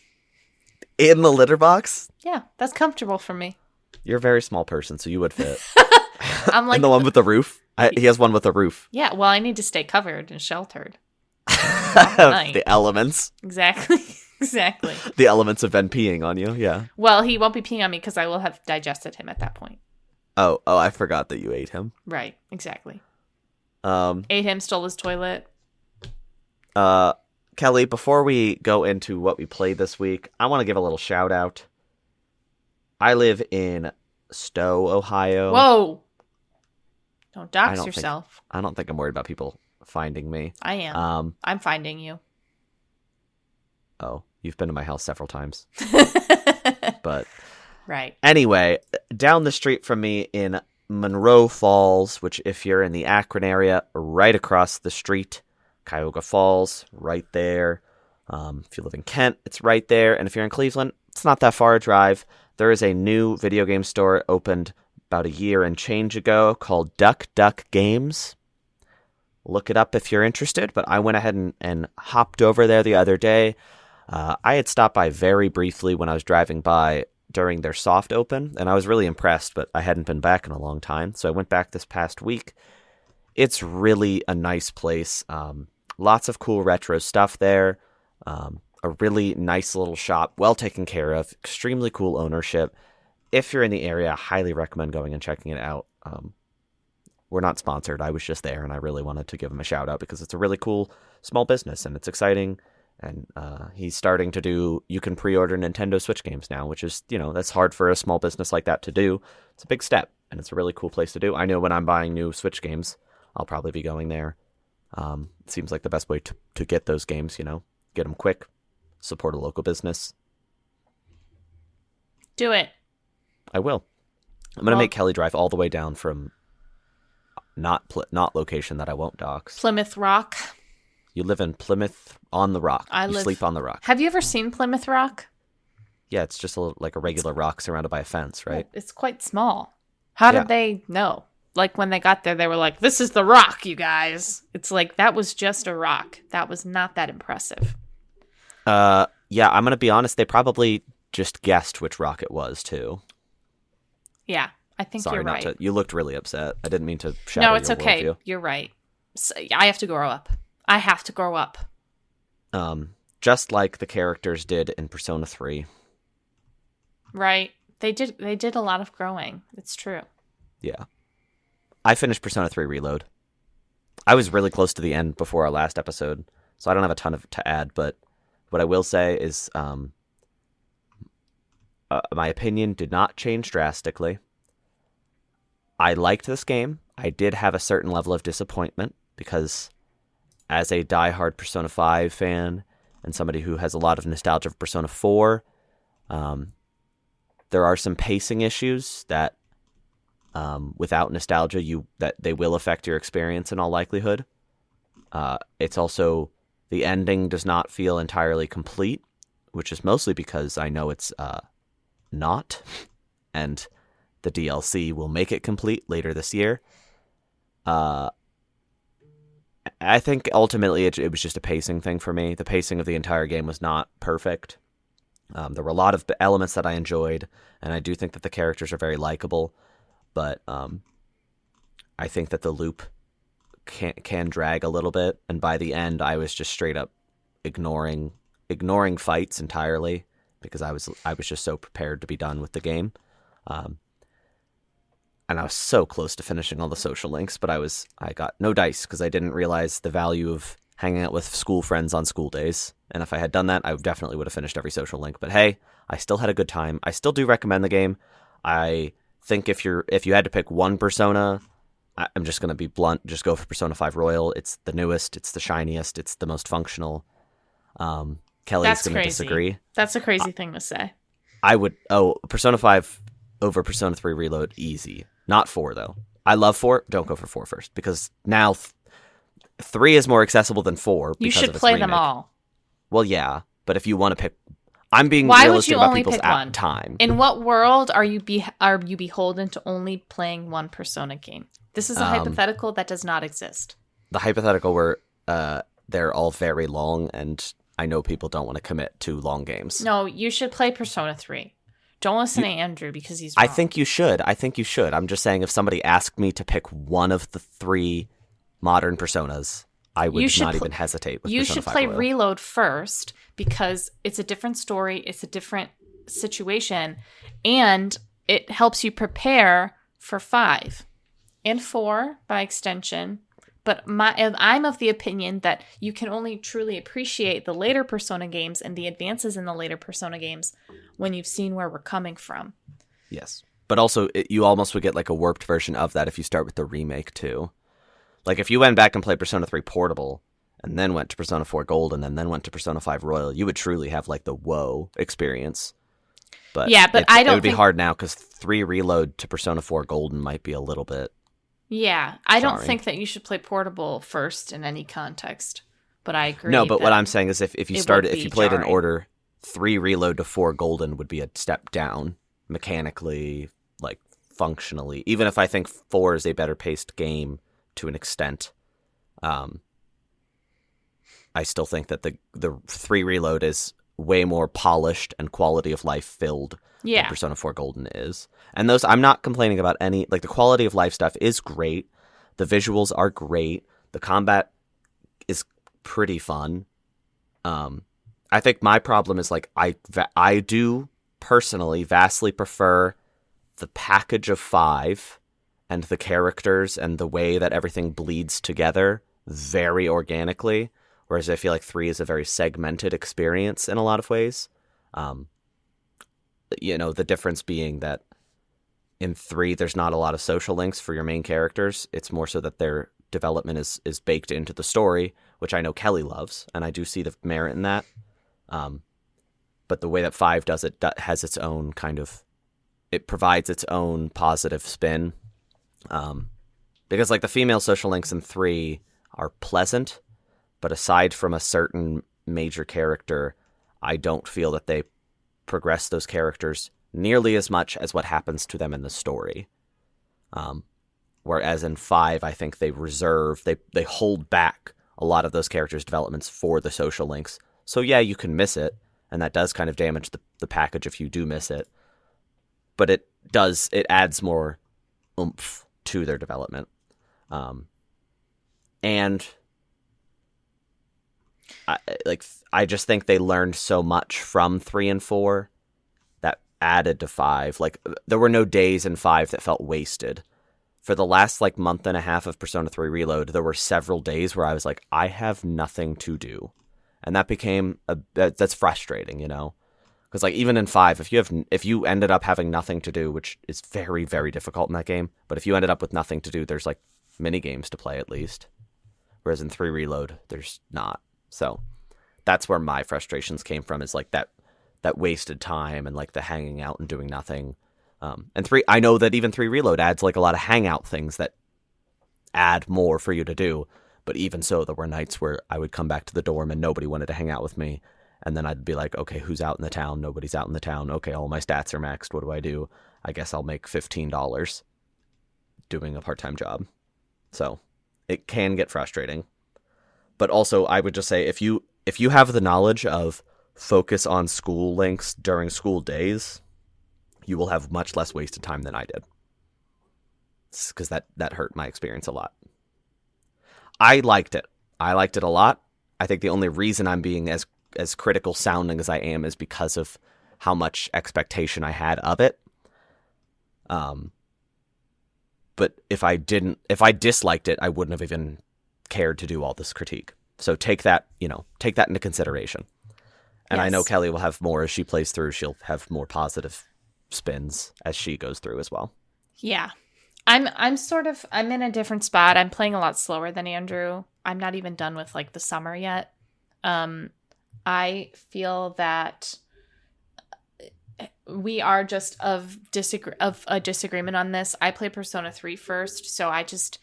In the litter box? Yeah, that's comfortable for me. You're a very small person, so you would fit. I'm like and the one with the roof? He has one with a roof. Yeah, well, I need to stay covered and sheltered. The elements. Exactly. Exactly. The elements of Ben peeing on you, yeah. Well, he won't be peeing on me because I will have digested him at that point. Oh, I forgot that you ate him. Right, exactly. Ate him, stole his toilet. Kelly, before we go into what we played this week, I want to give a little shout out. I live in Stowe, Ohio. Whoa! Don't dox yourself. I don't think I'm worried about people finding me. I am. I'm finding you. Oh, you've been to my house several times. But right. Anyway, down the street from me in Monroe Falls, which if you're in the Akron area, right across the street, Cuyahoga Falls, right there. If you live in Kent, it's right there. And if you're in Cleveland, it's not that far a drive. There is a new video game store opened about a year and change ago called Duck Duck Games. Look it up if you're interested, but I went ahead and hopped over there the other day. I had stopped by very briefly when I was driving by during their soft open, and I was really impressed, but I hadn't been back in a long time, so I went back this past week. It's really a nice place. Lots of cool retro stuff there. A really nice little shop, well taken care of, extremely cool ownership. If you're in the area, I highly recommend going and checking it out. We're not sponsored. I was just there, and I really wanted to give him a shout out because it's a really cool small business, and it's exciting. And he's starting to do, you can pre-order Nintendo Switch games now, which is, that's hard for a small business like that to do. It's a big step, and it's a really cool place to do. I know when I'm buying new Switch games, I'll probably be going there. It seems like the best way to get those games, get them quick, support a local business. Do it. I will. I'm going to make Kelly drive all the way down from not location that I won't dox. Plymouth Rock. You live in Plymouth on the Rock. You sleep on the Rock. Have you ever seen Plymouth Rock? Yeah, it's just like a regular rock surrounded by a fence, right? It's quite small. How did they know? Like when they got there, they were like, "This is the Rock, you guys." It's like that was just a rock. That was not that impressive. Yeah, I'm gonna be honest. They probably just guessed which rock it was too. Yeah, I think you're right. You looked really upset. I didn't mean to shatter No, your it's okay. worldview. You're right. So, I have to grow up. I have to grow up. Just like the characters did in Persona 3. Right. They did a lot of growing. It's true. Yeah. I finished Persona 3 Reload. I was really close to the end before our last episode, so I don't have a ton to add, but what I will say is my opinion did not change drastically. I liked this game. I did have a certain level of disappointment because as a diehard Persona 5 fan and somebody who has a lot of nostalgia for Persona 4, there are some pacing issues that without nostalgia that they will affect your experience in all likelihood. It's also the ending does not feel entirely complete, which is mostly because I know it's not, and the DLC will make it complete later this year. I think ultimately it was just a pacing thing for me. The pacing of the entire game was not perfect. There were a lot of elements that I enjoyed, and I do think that the characters are very likable, but I think that the loop can drag a little bit, and by the end I was just straight up ignoring fights entirely because I was just so prepared to be done with the game. And I was so close to finishing all the social links, but I got no dice because I didn't realize the value of hanging out with school friends on school days. And if I had done that, I definitely would have finished every social link. But hey, I still had a good time. I still do recommend the game. I think if you had to pick one Persona, I'm just going to be blunt. Just go for Persona 5 Royal. It's the newest. It's the shiniest. It's the most functional. Kelly's going to disagree. That's a crazy thing to say. I would. Oh, Persona 5 over Persona 3 Reload, easy. Not 4, though. I love 4. Don't go for 4 first, because now 3 is more accessible than 4. You should play them all. Well, yeah, but if you want to pick... I'm being Why realistic would you about only people's pick one? time. In what world are you beholden to only playing one Persona game? This is a hypothetical that does not exist. The hypothetical where they're all very long, and I know people don't want to commit to long games. No, you should play Persona 3. Don't listen to Andrew because he's wrong. I think you should. I'm just saying if somebody asked me to pick one of the 3 modern Personas, I would not even hesitate with Persona 5 Royal. You should play Reload first because it's a different story, it's a different situation, and it helps you prepare for 5 and 4 by extension. But I'm of the opinion that you can only truly appreciate the later Persona games and the advances in the later Persona games when you've seen where we're coming from. Yes. But also, you almost would get like a warped version of that if you start with the remake, too. Like, if you went back and played Persona 3 Portable, and then went to Persona 4 Golden, and then went to Persona 5 Royal, you would truly have, like, the whoa experience. But yeah, but I don't it would be hard now, because 3 Reload to Persona 4 Golden might be a little bit... Yeah, I don't think that you should play Portable first in any context, but I agree. No, but what I'm saying is if you played in order, 3 Reload to 4 Golden would be a step down, mechanically, like, functionally. Even if I think 4 is a better paced game to an extent, I still think that the 3 Reload is way more polished and quality of life filled than Persona 4 Golden is. And those, I'm not complaining about any, like, the quality of life stuff is great. The visuals are great. The combat is pretty fun. I think my problem is, like, I do personally vastly prefer the package of 5 and the characters and the way that everything bleeds together very organically, whereas I feel like 3 is a very segmented experience in a lot of ways. The difference being that in 3, there's not a lot of social links for your main characters. It's more so that their development is baked into the story, which I know Kelly loves, and I do see the merit in that. But the way that 5 does it has its own kind of... It provides its own positive spin. Because, like, the female social links in 3 are pleasant, but aside from a certain major character, I don't feel that they progress those characters nearly as much as what happens to them in the story. Whereas in 5, I think they hold back a lot of those characters' developments for the social links. So yeah, you can miss it, and that does kind of damage the package if you do miss it. But it adds more oomph to their development. And I just think they learned so much from 3 and 4 that added to 5. Like, there were no days in 5 that felt wasted. For the last, like, month and a half of Persona 3 Reload, there were several days where I was like, I have nothing to do. And that became that's frustrating, Because, like, even in 5, if you ended up having nothing to do, which is very, very difficult in that game, but if you ended up with nothing to do, there's, like, mini games to play at least. Whereas in 3 Reload, there's not. So that's where my frustrations came from, is like that wasted time and like the hanging out and doing nothing. And 3, I know that even 3 Reload adds like a lot of hangout things that add more for you to do. But even so, there were nights where I would come back to the dorm and nobody wanted to hang out with me. And then I'd be like, okay, who's out in the town? Nobody's out in the town. Okay, all my stats are maxed. What do I do? I guess I'll make $15 doing a part-time job. So it can get frustrating. But also, I would just say if you have the knowledge of focus on school links during school days, you will have much less wasted time than I did. Because that hurt my experience a lot. I liked it. I liked it a lot. I think the only reason I'm being as critical sounding as I am is because of how much expectation I had of it. But if I disliked it, I wouldn't have even cared to do all this critique. So take that into consideration. And yes. I know Kelly will have more as she plays through. She'll have more positive spins as she goes through as well. Yeah. I'm in a different spot. I'm playing a lot slower than Andrew. I'm not even done with like the summer yet. I feel that we are just of a disagreement on this. I play Persona 3 first, so I just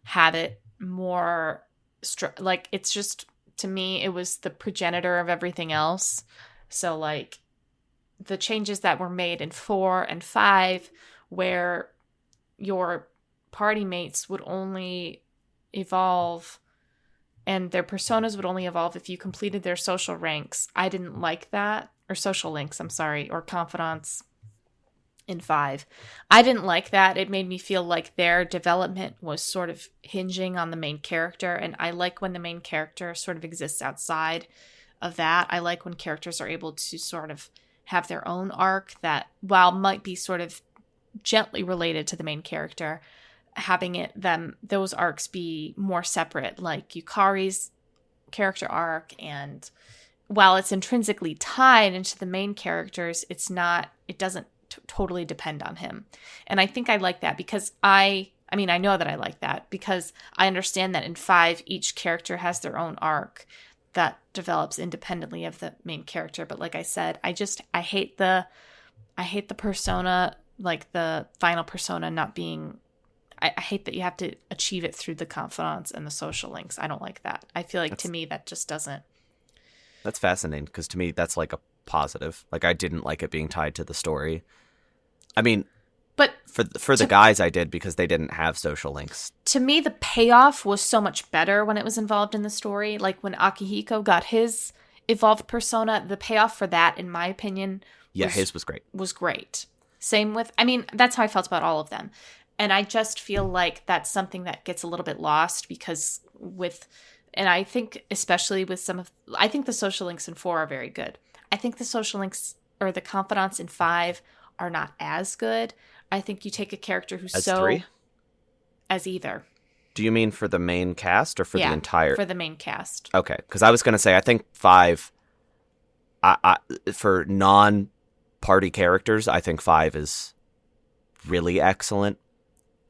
had it more like it's just, to me, it was the progenitor of everything else. So like the changes that were made in 4 and 5, where your party mates would only evolve and their personas would only evolve if you completed their social ranks. I didn't like that. Or social links, I'm sorry, or confidants in 5. I didn't like that. It made me feel like their development was sort of hinging on the main character, and I like when the main character sort of exists outside of that. I like when characters are able to sort of have their own arc that, while might be sort of gently related to the main character, having those arcs be more separate, like Yukari's character arc, and while it's intrinsically tied into the main characters, it doesn't totally depend on him. And I think I like that because I know that I like that because I understand that in 5, each character has their own arc that develops independently of the main character. But like I said, I hate the persona, like the final persona not being, I hate that you have to achieve it through the confidants and the social links. I don't like that. I feel like to me that just doesn't. That's fascinating because to me that's like a positive. Like I didn't like it being tied to the story. I mean, but for the guys I did because they didn't have social links. To me, the payoff was so much better when it was involved in the story. Like when Akihiko got his evolved persona, the payoff for that, in my opinion, his was great. Was great. Same with, that's how I felt about all of them. And I just feel like that's something that gets a little bit lost because and I think especially with I think the social links in 4 are very good. I think the social links or the confidants in 5 are not as good. I think you take a character who's as 3? As either. Do you mean for the main cast or for the entire? For the main cast. Okay, because I was going to say I think 5, for non-party characters, I think 5 is really excellent.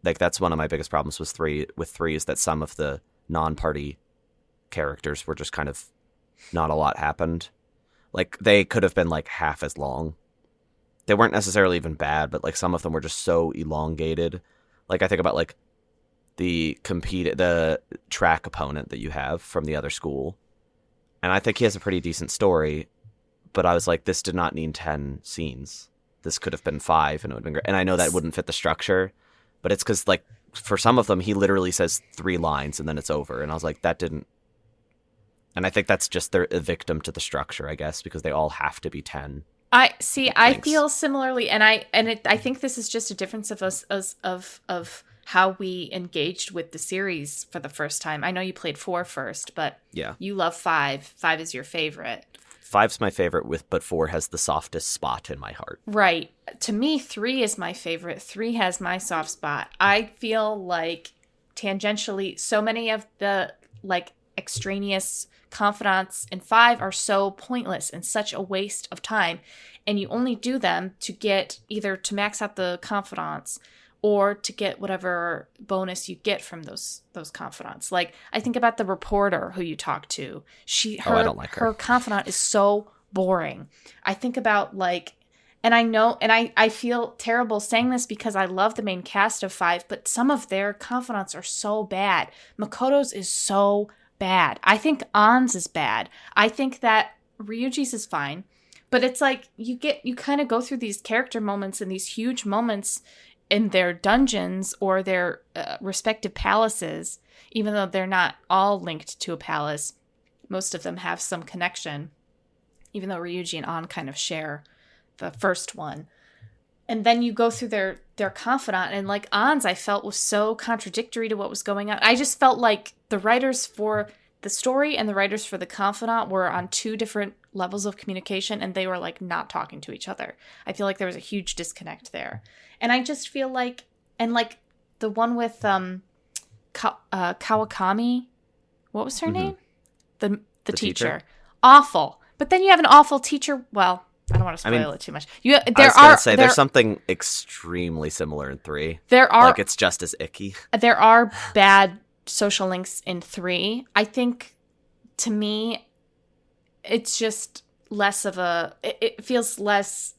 Like that's one of my biggest problems with 3 is that some of the non-party characters were just kind of not a lot happened. Like they could have been like half as long. They weren't necessarily even bad, but like some of them were just so elongated. Like I think about like the track opponent that you have from the other school, and I think he has a pretty decent story, but I was like, this did not need 10 scenes. This could have been 5 and it would have been great. And I know that wouldn't fit the structure, but it's because like for some of them he literally says 3 lines and then it's over, and I was like, that didn't. And I think that's just they're a victim to the structure, I guess, because they all have to be 10. I feel similarly, and I think this is just a difference of us of how we engaged with the series for the first time. I know you played 4 first, but yeah, you love 5. 5 is your favorite. 5's my favorite, but 4 has the softest spot in my heart. Right. To me, 3 is my favorite. 3 has my soft spot. I feel like tangentially, so many of the like extraneous confidants in 5 are so pointless and such a waste of time, and you only do them to get either to max out the confidants or to get whatever bonus you get from those confidants. Like I think about the reporter who you talk to. I don't like her. Her confidant is so boring. I think about like, and I know, and I feel terrible saying this because I love the main cast of 5, but some of their confidants are so bad. Makoto's is so bad. I think An's is bad. I think that Ryuji's is fine, but it's like you kind of go through these character moments and these huge moments in their dungeons or their respective palaces, even though they're not all linked to a palace, most of them have some connection, even though Ryuji and An kind of share the first one. And then you go through their confidant, and like An's, I felt was so contradictory to what was going on. I just felt like the writers for the story and the writers for the confidant were on two different levels of communication, and they were like not talking to each other. I feel like there was a huge disconnect there. And I just feel like, and like the one with Kawakami, what was her name? The teacher. Awful. But then you have an awful teacher. Well, I don't want to spoil it too much. There's something extremely similar in 3. Like it's just as icky. There are bad social links in 3. I think, to me, it's just less of a... It feels less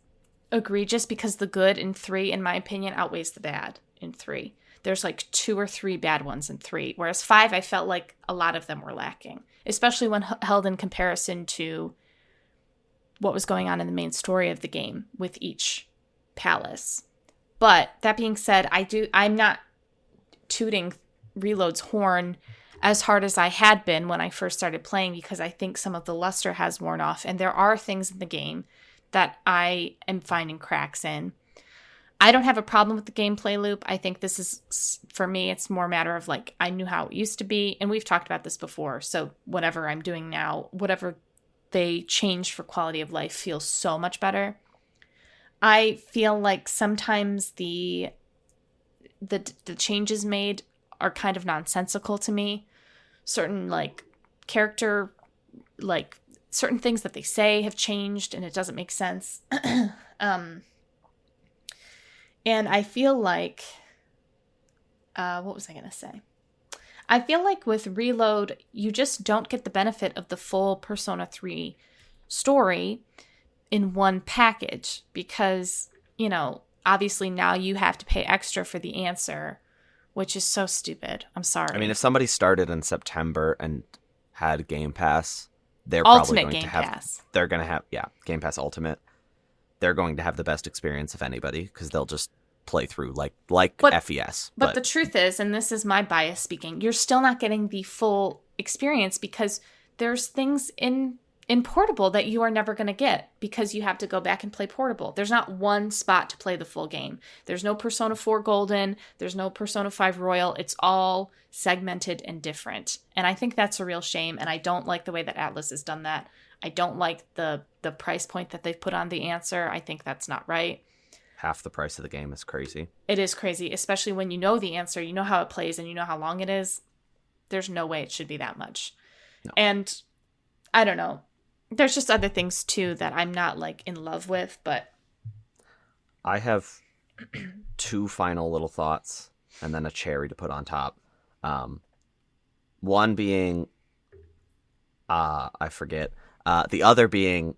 egregious because the good in 3, in my opinion, outweighs the bad in 3. There's like 2 or 3 bad ones in 3. Whereas 5, I felt like a lot of them were lacking. Especially when held in comparison to what was going on in the main story of the game with each palace. But that being said, I'm not tooting Reload's horn as hard as I had been when I first started playing, because I think some of the luster has worn off, and there are things in the game that I am finding cracks in. I don't have a problem with the gameplay loop. I think this is, for me, it's more a matter of like, I knew how it used to be, and we've talked about this before, so whatever I'm doing now, whatever they changed for quality of life feels so much better. I feel like sometimes the changes made are kind of nonsensical to me. Certain like character, like certain things that they say have changed and it doesn't make sense. And I feel like, what was I going to say? I feel like with Reload, you just don't get the benefit of the full Persona 3 story in one package because, you know, obviously now you have to pay extra for the answer, which is so stupid. I'm sorry. I mean, if somebody started in September and had Game Pass, they're probably Ultimate going Game to have... Pass. They're going to have, yeah, Game Pass Ultimate. They're going to have the best experience of anybody because they'll just play through like FES. But the truth is, and this is my bias speaking, you're still not getting the full experience because there's things in Portable that you are never going to get because you have to go back and play Portable. There's not one spot to play the full game. There's no Persona 4 Golden. There's no Persona 5 Royal. It's all segmented and different. And I think that's a real shame, and I don't like the way that Atlas has done that. I don't like the price point that they've put on the answer. I think that's not right. Half the price of the game is crazy. It is crazy, especially when you know the answer, you know how it plays, and you know how long it is. There's no way it should be that much. No. And I don't know. There's just other things, too, that I'm not, like, in love with, but... I have 2 final little thoughts, and then a cherry to put on top. One being... I forget. The other being...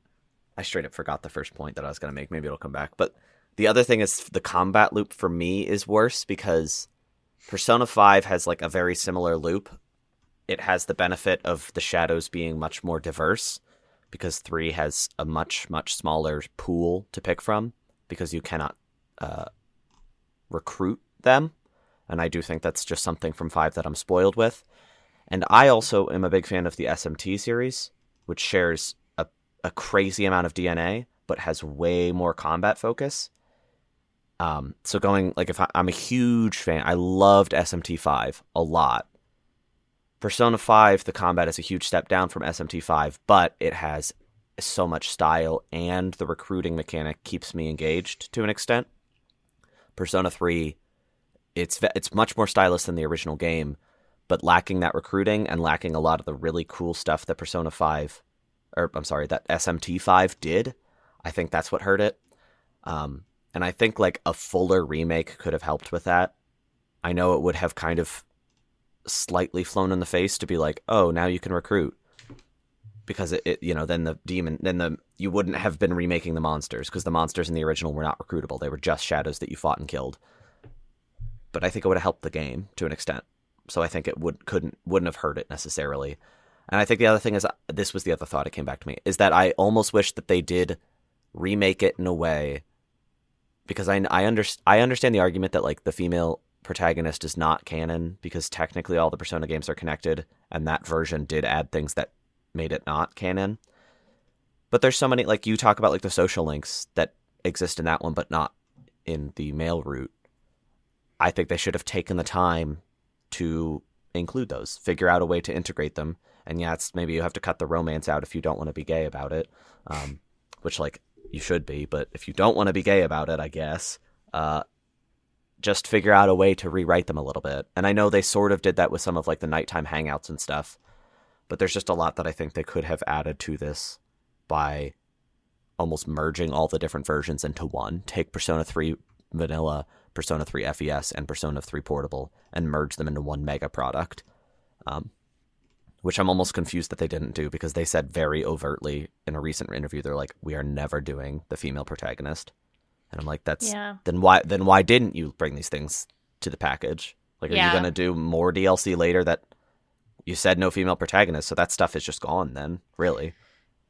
I straight up forgot the first point that I was going to make. Maybe it'll come back. But the other thing is the combat loop for me is worse because Persona 5 has, like, a very similar loop. It has the benefit of the shadows being much more diverse, because 3 has a much, much smaller pool to pick from because you cannot recruit them. And I do think that's just something from 5 that I'm spoiled with. And I also am a big fan of the SMT series, which shares a crazy amount of DNA, but has way more combat focus. So going, like, I'm a huge fan. I loved SMT5 a lot. Persona 5, the combat is a huge step down from SMT5, but it has so much style, and the recruiting mechanic keeps me engaged to an extent. Persona 3, it's much more stylish than the original game, but lacking that recruiting and lacking a lot of the really cool stuff that that SMT5 did. I think that's what hurt it. And I think, like, a fuller remake could have helped with that. I know it would have kind of slightly flown in the face to be like, oh, now you can recruit, because it you wouldn't have been remaking the monsters, because the monsters in the original were not recruitable. They were just shadows that you fought and killed. But I think it would have helped the game to an extent, so I think it wouldn't have hurt it necessarily. And I think the other thing is, this was the other thought that came back to me, is that I almost wish that they did remake it in a way because I understand the argument that like the female protagonist is not canon because technically all the Persona games are connected, and that version did add things that made it not canon. But there's so many, like you talk about like the social links that exist in that one, but not in the male route. I think they should have taken the time to include those, figure out a way to integrate them. And yeah, it's maybe you have to cut the romance out if you don't want to be gay about it, which like you should be. But if you don't want to be gay about it, I guess, just figure out a way to rewrite them a little bit. And I know they sort of did that with some of like the nighttime hangouts and stuff, but there's just a lot that I think they could have added to this by almost merging all the different versions into one. Take Persona 3 Vanilla, Persona 3 FES, and Persona 3 Portable and merge them into one mega product, which I'm almost confused that they didn't do, because they said very overtly in a recent interview, they're like, we are never doing the female protagonist. And I'm like, then why didn't you bring these things to the package? Like, are you going to do more DLC later that you said no female protagonist? So that stuff is just gone then, really.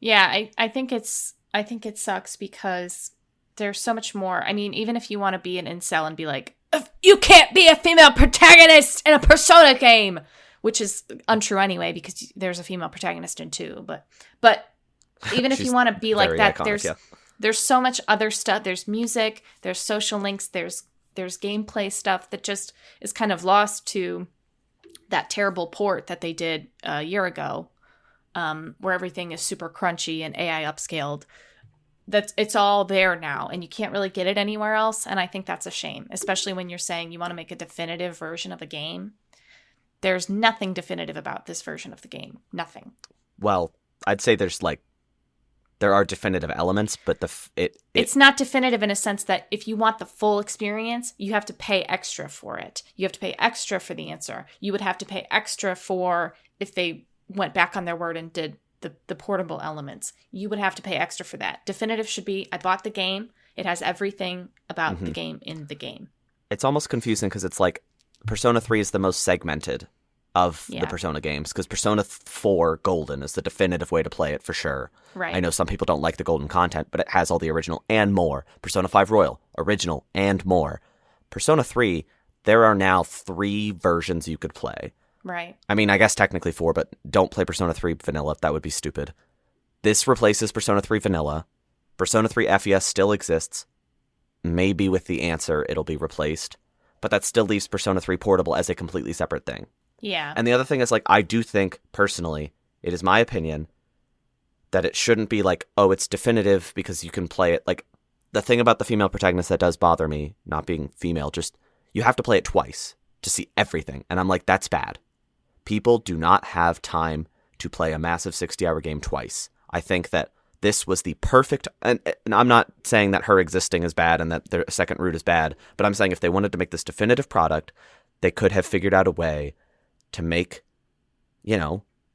Yeah, I think it sucks because there's so much more. I mean, even if you want to be an incel and be like, you can't be a female protagonist in a Persona game, which is untrue anyway because there's a female protagonist in 2. But even if you want to be like that, iconic, there's so much other stuff. There's music, there's social links, there's gameplay stuff that just is kind of lost to that terrible port that they did a year ago. Where everything is super crunchy and AI upscaled. It's all there now, and you can't really get it anywhere else, and I think that's a shame, especially when you're saying you want to make a definitive version of a game. There's nothing definitive about this version of the game. Nothing. Well, I'd say there are definitive elements, but it's not definitive in a sense that if you want the full experience, you have to pay extra for it. You have to pay extra for the answer. You would have to pay extra for if they went back on their word and did the portable elements. You would have to pay extra for that. Definitive should be, I bought the game. It has everything about the game in the game. It's almost confusing because it's like Persona 3 is the most segmented of the Persona games, because Persona 4 Golden is the definitive way to play it for sure. Right. I know some people don't like the Golden content, but it has all the original and more. Persona 5 Royal, original and more. Persona 3, there are now 3 versions you could play. Right. I mean, I guess technically 4, but don't play Persona 3 Vanilla. That would be stupid. This replaces Persona 3 Vanilla. Persona 3 FES still exists. Maybe with the answer, it'll be replaced. But that still leaves Persona 3 Portable as a completely separate thing. Yeah. And the other thing is, like, I do think, personally, it is my opinion that it shouldn't be like, oh, it's definitive because you can play it. Like, the thing about the female protagonist that does bother me, not being female, just, you have to play it twice to see everything. And I'm like, that's bad. People do not have time to play a massive 60-hour game twice. I think that this was the perfect, and I'm not saying that her existing is bad and that their second route is bad, but I'm saying if they wanted to make this definitive product, they could have figured out a way to make,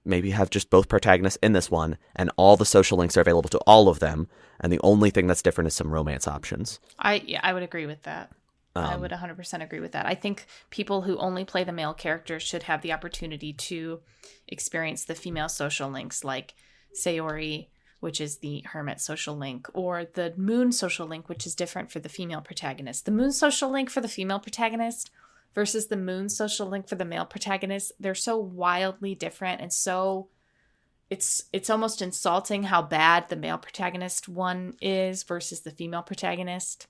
maybe have just both protagonists in this one, and all the social links are available to all of them, and the only thing that's different is some romance options. I would agree with that. I would 100% agree with that. I think people who only play the male characters should have the opportunity to experience the female social links, like Sayori, which is the hermit social link, or the moon social link, which is different for the female protagonist. The moon social link for the female protagonist versus the moon social link for the male protagonist, they're so wildly different, and so it's almost insulting how bad the male protagonist one is versus the female protagonist.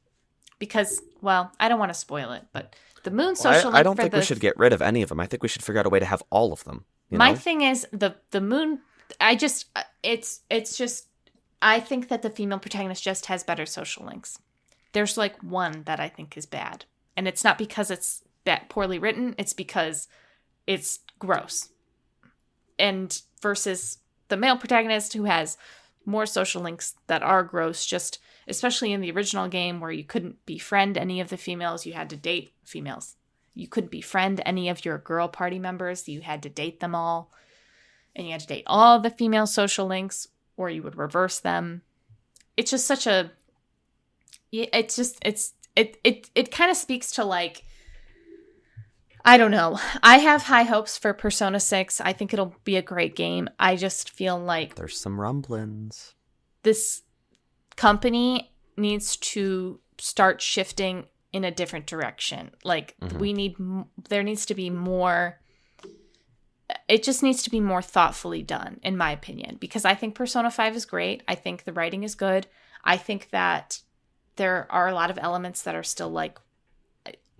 Because, well, I don't want to spoil it, but the moon social link I don't think we should get rid of any of them. I think we should figure out a way to have all of them. My thing is the moon. I think that the female protagonist just has better social links. There's like one that I think is bad, and it's not because it's poorly written. It's because it's gross. And versus the male protagonist who has more social links that are gross, just especially in the original game where you couldn't befriend any of the females, you had to date females. You couldn't befriend any of your girl party members, you had to date them all. And you had to date all the female social links, or you would reverse them. It's just such a... It kind of speaks to, like, I don't know. I have high hopes for Persona 6. I think it'll be a great game. I just feel like... There's some rumblings. This company needs to start shifting in a different direction. Like there needs to be more. It just needs to be more thoughtfully done, in my opinion, because I think Persona 5 is great. I think the writing is good. I think that there are a lot of elements that are still like,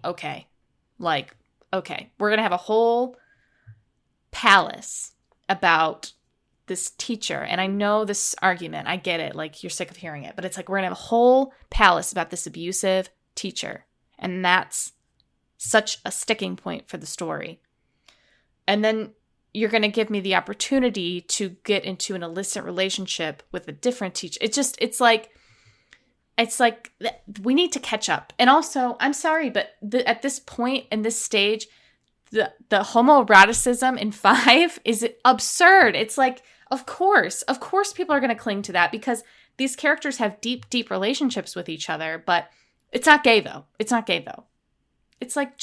okay, we're going to have a whole palace about this teacher. And I know this argument, I get it, like you're sick of hearing it, but it's like we're going to have a whole palace about this abusive teacher. And that's such a sticking point for the story. And then you're going to give me the opportunity to get into an illicit relationship with a different teacher. It's like we need to catch up. And also, I'm sorry, but at this point in this stage, the homoeroticism in 5 is absurd. It's like, of course people are going to cling to that because these characters have deep, deep relationships with each other, but it's not gay though. It's like,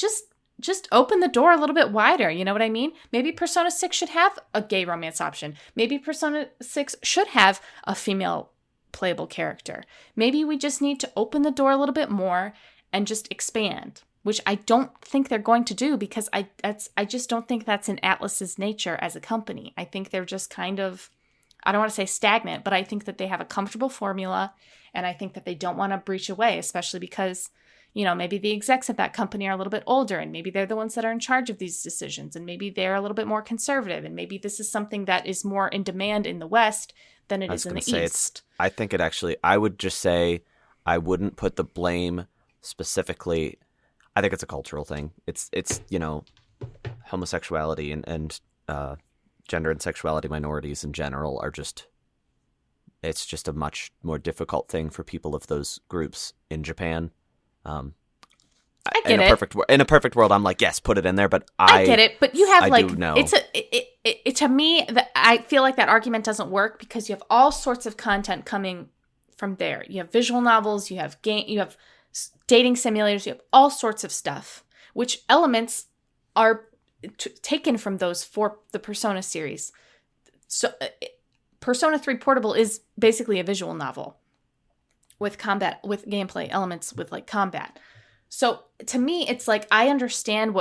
just open the door a little bit wider. You know what I mean? Maybe Persona 6 should have a gay romance option. Maybe Persona 6 should have a female playable character. Maybe we just need to open the door a little bit more and just expand, which I don't think they're going to do because I just don't think that's in Atlus's nature as a company. I think they're just kind of, I don't want to say stagnant, but I think that they have a comfortable formula, and I think that they don't want to breach away, especially because maybe the execs at that company are a little bit older, and maybe they're the ones that are in charge of these decisions, and maybe they're a little bit more conservative, and maybe this is something that is more in demand in the West than it is in the East. I think it actually, I would just say I wouldn't put the blame specifically. I think it's a cultural thing. It's homosexuality and gender and sexuality minorities in general are it's just a much more difficult thing for people of those groups in Japan. I get in a perfect world, I'm like, yes, put it in there. But I get it. But you have to me, I feel like that argument doesn't work because you have all sorts of content coming from there. You have visual novels, you have you have dating simulators, you have all sorts of stuff, which elements are taken from those for the Persona series. So Persona 3 Portable is basically a visual novel with gameplay elements with like combat. So to me, it's like I understand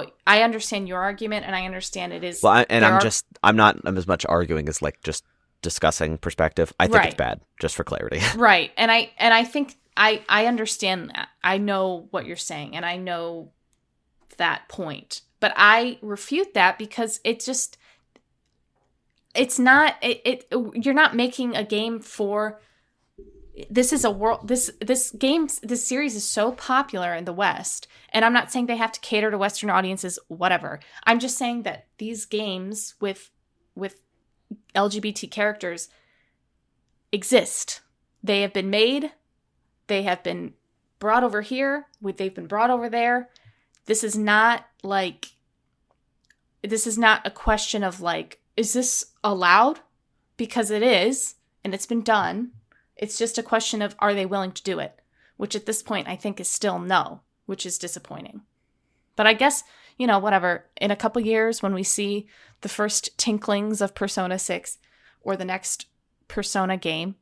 your argument, and I understand it is. Well, I'm as much arguing as like just discussing perspective. I think it's bad, just for clarity. Right, and I think I understand that. I know what you're saying, and I know that point, but I refute that because it's not. You're not making a game for. This is a world. This series is so popular in the West, and I'm not saying they have to cater to Western audiences. Whatever. I'm just saying that these games with LGBT characters exist. They have been made. They have been brought over here. They've been brought over there. This is not a question of like, is this allowed? Because it is, and it's been done. It's just a question of, are they willing to do it? Which at this point, I think is still no, which is disappointing. But I guess, whatever, in a couple years when we see the first tinklings of Persona 6 or the next Persona game,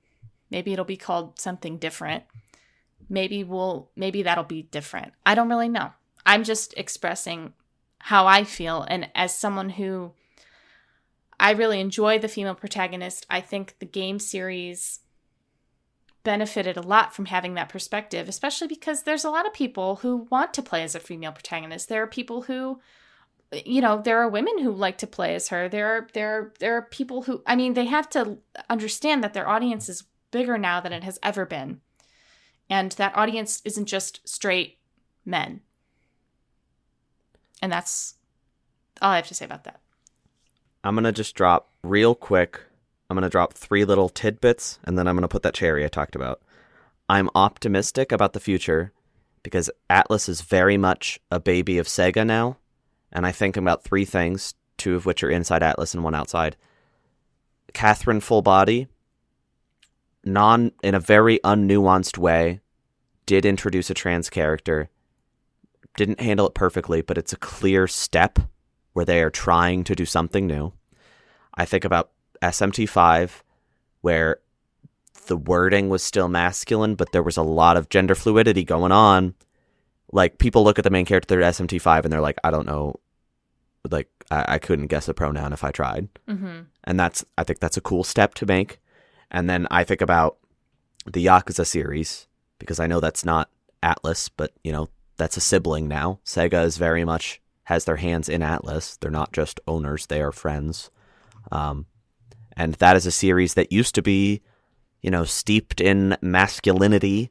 maybe it'll be called something different. Maybe that'll be different. I don't really know. I'm just expressing how I feel. And as someone who, I really enjoy the female protagonist, I think the game series benefited a lot from having that perspective, especially because there's a lot of people who want to play as a female protagonist. There are people who, there are women who like to play as her. There are people who, they have to understand that their audience is bigger now than it has ever been. And that audience isn't just straight men. And that's all I have to say about that. I'm going to just drop real quick. I'm going to drop 3 little tidbits, and then I'm going to put that cherry I talked about. I'm optimistic about the future because Atlus is very much a baby of Sega now, and I think about 3 things, 2 of which are inside Atlus and 1 outside. Catherine Full Body, in a very unnuanced way, did introduce a trans character. Didn't handle it perfectly, but it's a clear step where they are trying to do something new. I think about SMT5, where the wording was still masculine, but there was a lot of gender fluidity going on. Like, people look at the main character at SMT5 and they're like, I don't know. Like, I couldn't guess a pronoun if I tried. Mm-hmm. And I think that's a cool step to make. And then I think about the Yakuza series, because I know that's not Atlas, but, you know, that's a sibling now. Sega is very much has their hands in Atlas. They're not just owners, they are friends. And that is a series that used to be, you know, steeped in masculinity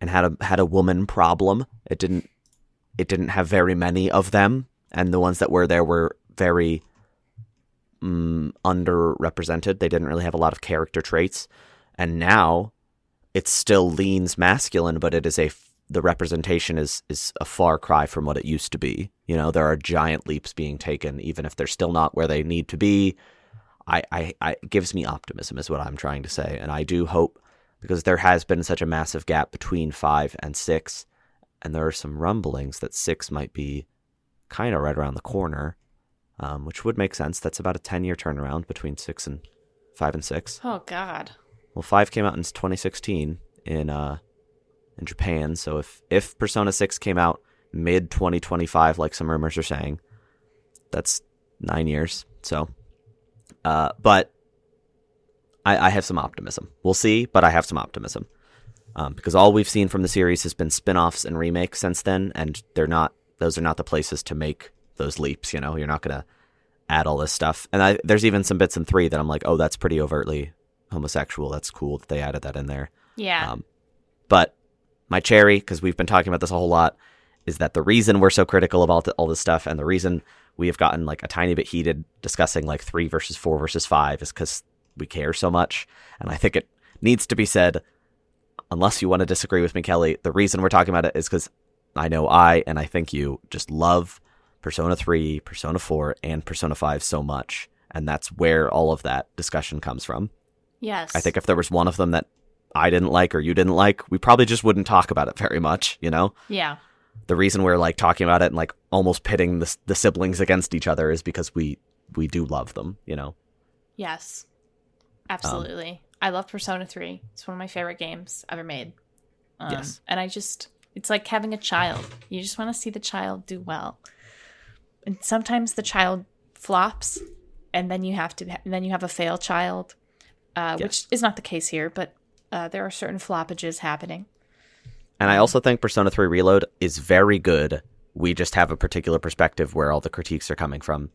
and had a woman problem. It didn't have very many of them, and the ones that were there were very underrepresented. They didn't really have a lot of character traits. And now it still leans masculine, but it is the representation is a far cry from what it used to be. You know, there are giant leaps being taken, even if they're still not where they need to be. It gives me optimism is what I'm trying to say. And I do hope, because there has been such a massive gap between 5 and 6, and there are some rumblings that 6 might be kind of right around the corner, which would make sense. That's about a 10-year turnaround between 5 and 6. Oh, God. Well, 5 came out in 2016 in Japan, so if Persona 6 came out mid-2025, like some rumors are saying, that's 9 years, so... but I have some optimism. We'll see, but I have some optimism. Because all we've seen from the series has been spin-offs and remakes since then, and those are not the places to make those leaps, you know? You're not going to add all this stuff. And there's even some bits in 3 that I'm like, oh, that's pretty overtly homosexual. That's cool that they added that in there. Yeah. But my cherry, because we've been talking about this a whole lot, is that the reason we're so critical about all this stuff, and the reason we have gotten like a tiny bit heated discussing like 3 versus 4 versus 5, is because we care so much. And I think it needs to be said, unless you want to disagree with me, Kelly, the reason we're talking about it is because I know and I think you just love Persona 3, Persona 4, and Persona 5 so much. And that's where all of that discussion comes from. Yes. I think if there was one of them that I didn't like or you didn't like, we probably just wouldn't talk about it very much, you know? Yeah. The reason we're like talking about it and like almost pitting the siblings against each other is because we do love them, you know? Yes. Absolutely. I love Persona 3. It's one of my favorite games ever made. Yes. And it's like having a child. You just want to see the child do well. And sometimes the child flops, and then you have a fail child, which is not the case here, but there are certain floppages happening. And I also think Persona 3 Reload is very good. We just have a particular perspective where all the critiques are coming from.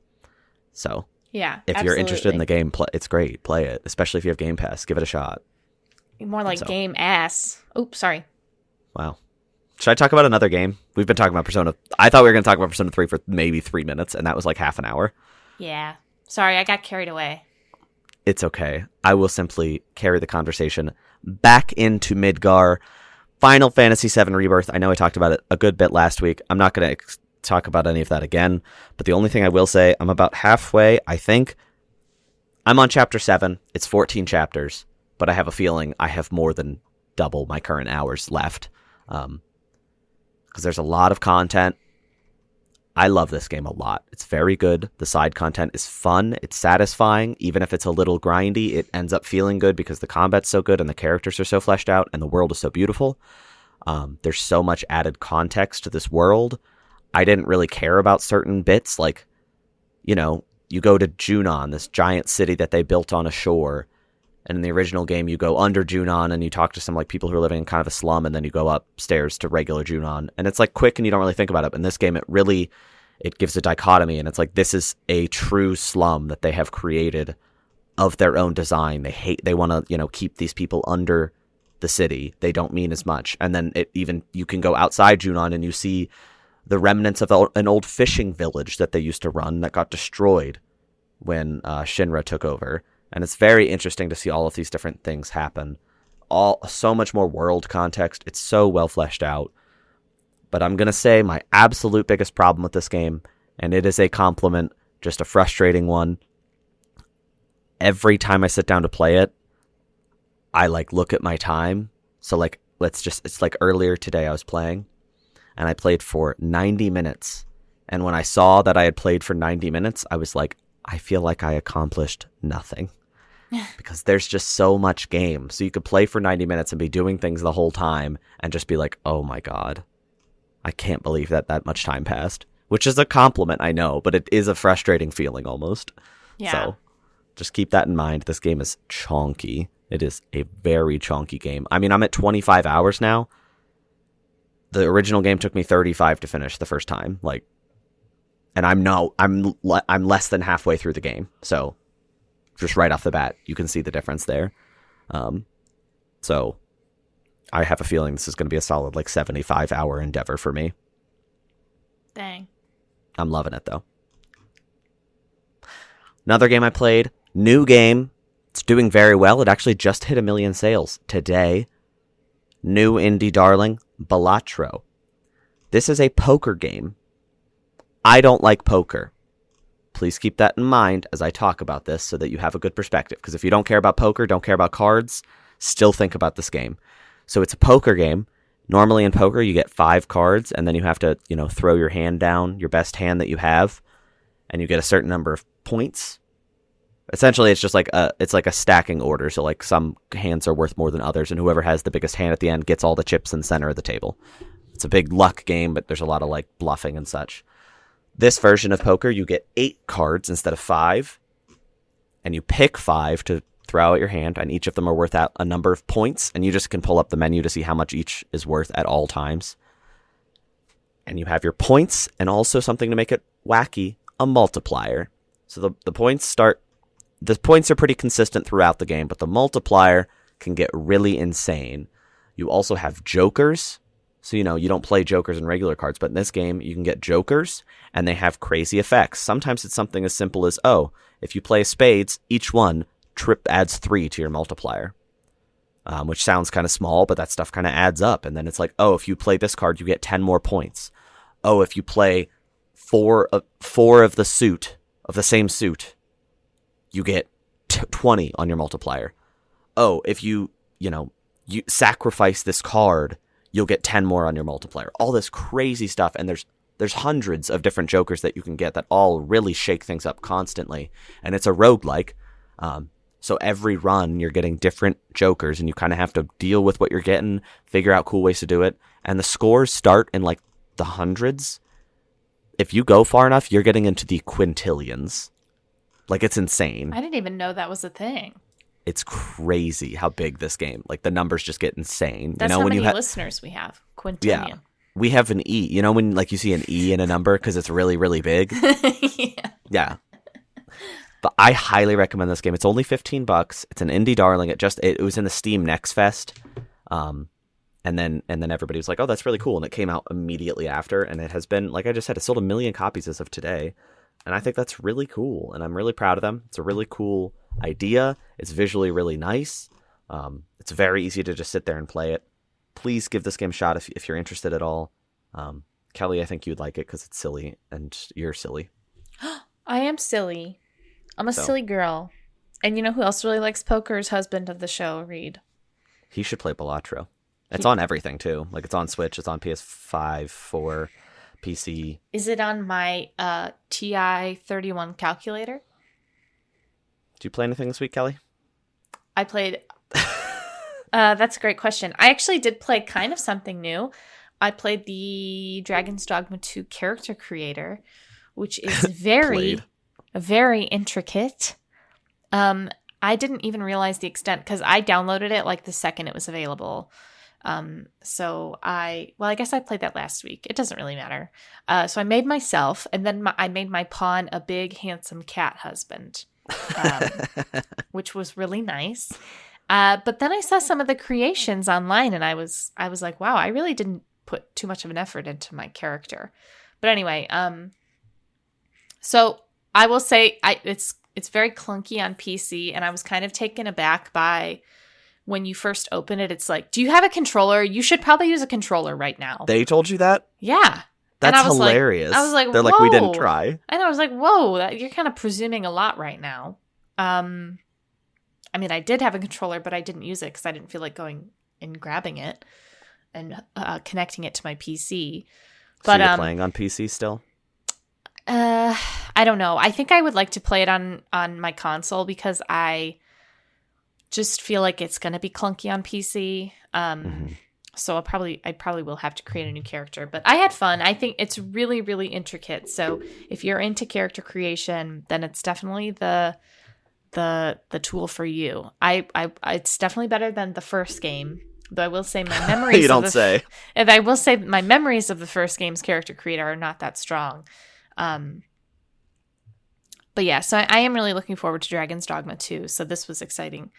So, yeah, if you're interested in the game, it's great. Play it, especially if you have Game Pass. Give it a shot. More like game ass. Oops, sorry. Wow. Should I talk about another game? We've been talking about Persona. I thought we were going to talk about Persona 3 for maybe 3 minutes, and that was like half an hour. Yeah. Sorry, I got carried away. It's okay. I will simply carry the conversation back into Midgar. Final Fantasy VII Rebirth. I know I talked about it a good bit last week. I'm not going to talk about any of that again, but the only thing I will say, I'm about halfway, I think. I'm on chapter 7. It's 14 chapters, but I have a feeling I have more than double my current hours left. Because there's a lot of content. I love this game a lot. It's very good. The side content is fun. It's satisfying. Even if it's a little grindy, it ends up feeling good because the combat's so good and the characters are so fleshed out and the world is so beautiful. There's so much added context to this world. I didn't really care about certain bits. Like, you know, you go to Junon, this giant city that they built on a shore. And in the original game, you go under Junon and you talk to some like people who are living in kind of a slum, and then you go upstairs to regular Junon. And it's like quick and you don't really think about it. In this game, it gives a dichotomy, and it's like this is a true slum that they have created of their own design. They want to, you know, keep these people under the city. They don't mean as much. And then you can go outside Junon and you see the remnants of an old fishing village that they used to run that got destroyed when Shinra took over. And it's very interesting to see all of these different things happen. So much more world context. It's so well fleshed out. But I'm going to say my absolute biggest problem with this game, and it is a compliment, just a frustrating one. Every time I sit down to play it, I like look at my time. So like, it's like earlier today I was playing, and I played for 90 minutes. And when I saw that I had played for 90 minutes, I was like, I feel like I accomplished nothing. because there's just so much game. So you could play for 90 minutes and be doing things the whole time and just be like, oh my God, I can't believe that much time passed. Which is a compliment, I know, but it is a frustrating feeling almost. Yeah. So just keep that in mind. This game is chonky. It is a very chonky game. I mean, I'm at 25 hours now. The original game took me 35 to finish the first time. Like, and I'm less than halfway through the game. So just right off the bat, you can see the difference there. So I have a feeling this is going to be a solid 75-hour endeavor for me. Dang. I'm loving it, though. Another game I played, new game. It's doing very well. It actually just hit 1 million sales today. New indie darling, Balatro. This is a poker game. I don't like poker. Please keep that in mind as I talk about this so that you have a good perspective. Because if you don't care about poker, don't care about cards, still think about this game. So it's a poker game. Normally in poker, you get 5 cards, and then you have to, throw your hand down, your best hand that you have, and you get a certain number of points. Essentially, it's just like a stacking order. So some hands are worth more than others, and whoever has the biggest hand at the end gets all the chips in the center of the table. It's a big luck game, but there's a lot of bluffing and such. This version of poker, you get 8 cards instead of 5, and you pick 5 to throw out your hand, and each of them are worth out a number of points, and you just can pull up the menu to see how much each is worth at all times. And you have your points, and also something to make it wacky, a multiplier. So the points are pretty consistent throughout the game, but the multiplier can get really insane. You also have jokers. So, you don't play jokers in regular cards, but in this game, you can get jokers, and they have crazy effects. Sometimes it's something as simple as, if you play spades, each one adds 3 to your multiplier, which sounds kind of small, but that stuff kind of adds up. And then it's if you play this card, you get 10 more points. If you play four of the same suit, you get 20 on your multiplier. If you sacrifice this card, you'll get 10 more on your multiplier. All this crazy stuff, and there's hundreds of different jokers that you can get that all really shake things up constantly. And it's a roguelike. So every run, you're getting different jokers, and you kind of have to deal with what you're getting, figure out cool ways to do it. And the scores start in the hundreds. If you go far enough, you're getting into the quintillions. It's insane. I didn't even know that was a thing. It's crazy how big this game. The numbers just get insane. That's how many listeners we have. Quintillion. Yeah, we have an E. When you see an E in a number because it's really, really big. Yeah. But I highly recommend this game. It's only $15. It's an indie darling. It was in the Steam Next Fest, and then everybody was like, "Oh, that's really cool," and it came out immediately after. And it has been, like I just said, it sold 1 million copies as of today, and I think that's really cool. And I'm really proud of them. It's a really cool idea. It's visually really nice. It's very easy to just sit there and play it. Please give this game a shot if you're interested at all. Kelly, I think you'd like it because it's silly, and you're silly. I am silly. I'm a silly girl. And you know who else really likes poker? Is husband of the show, Reed. He should play Balatro. It's on everything, too. It's on Switch. It's on PS5, 4, PC. Is it on my TI-31 calculator? Did you play anything this week, Kelly? I played... that's a great question. I actually did play kind of something new. I played the Dragon's Dogma 2 character creator, which is very intricate. I didn't even realize the extent because I downloaded it the second it was available. So I guess I played that last week. It doesn't really matter. So I made myself, and then I made my pawn a big, handsome cat husband, which was really nice. But then I saw some of the creations online, and I was like, wow, I really didn't put too much of an effort into my character. But anyway, so I will say it's very clunky on PC, and I was kind of taken aback by when you first open it. It's do you have a controller? You should probably use a controller right now. They told you that? Yeah. That's hilarious. I was like, they're whoa. We didn't try. And I was like, whoa, you're kind of presuming a lot right now. I mean, I did have a controller, but I didn't use it because I didn't feel like going and grabbing it and connecting it to my PC. But so you're playing on PC still? I don't know. I think I would like to play it on my console because I just feel like it's going to be clunky on PC. So I probably will have to create a new character, but I had fun. I think it's really, really intricate. So if you're into character creation, then it's definitely the tool for you. It's definitely better than the first game. Though I will say my memories. You don't say. And I will say my memories of the first game's character creator are not that strong. But yeah, so I am really looking forward to Dragon's Dogma 2. So this was exciting.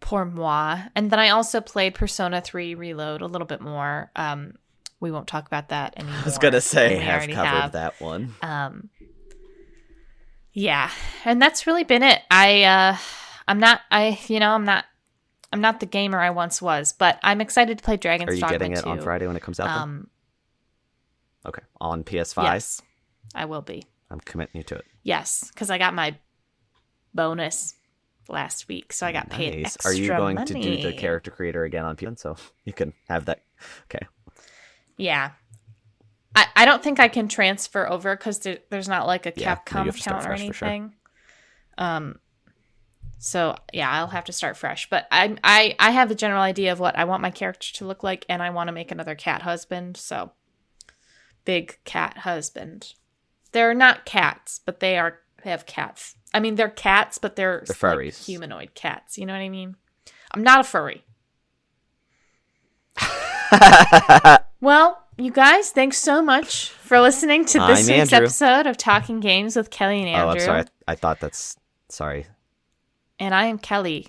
Pour moi. And then I also played Persona 3 Reload a little bit more. We won't talk about that anymore. I was gonna say I've covered that one. Yeah, and that's really been it. I'm not the gamer I once was, but I'm excited to play Dragon's Dogma 2. Are you getting it on Friday when it comes out? Then? Okay, on PS5. Yes, I will be. I'm committing you to it. Yes, because I got my bonus last week, so I got paid extra money. Are you going to do the character creator again on PS5? So you can have that. Okay. Yeah. I don't think I can transfer over because there's not like a Capcom account or anything. Sure. So yeah, I'll have to start fresh. But I have a general idea of what I want my character to look like, and I want to make another cat husband. So big cat husband. They're not cats, but they have cats. I mean, they're cats, but they're furries, like humanoid cats. You know what I mean? I'm not a furry. Well, you guys, thanks so much for listening to this week's episode of Talking Games with Kellie and Andrew. Oh, I'm sorry. I thought sorry. And I am Kellie.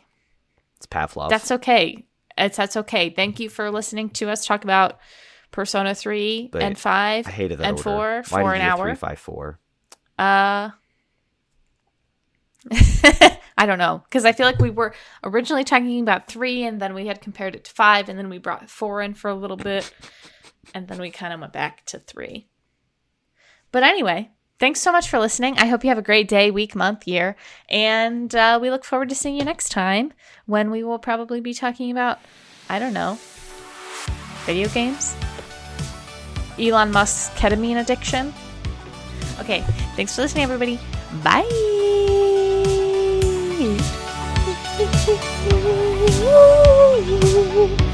It's Pavlov. That's okay. That's okay. Thank you for listening to us talk about Persona 3 and 5 I hated that and order. 4 for an hour. 3, 5, 4? I don't know, because I feel like we were originally talking about 3, and then we had compared it to 5, and then we brought 4 in for a little bit, and then we kind of went back to 3. But anyway, thanks so much for listening. I hope you have a great day, week, month, year, and we look forward to seeing you next time when we will probably be talking about, I don't know, video games? Elon Musk's ketamine addiction? Okay, thanks for listening, everybody. Bye! Woo!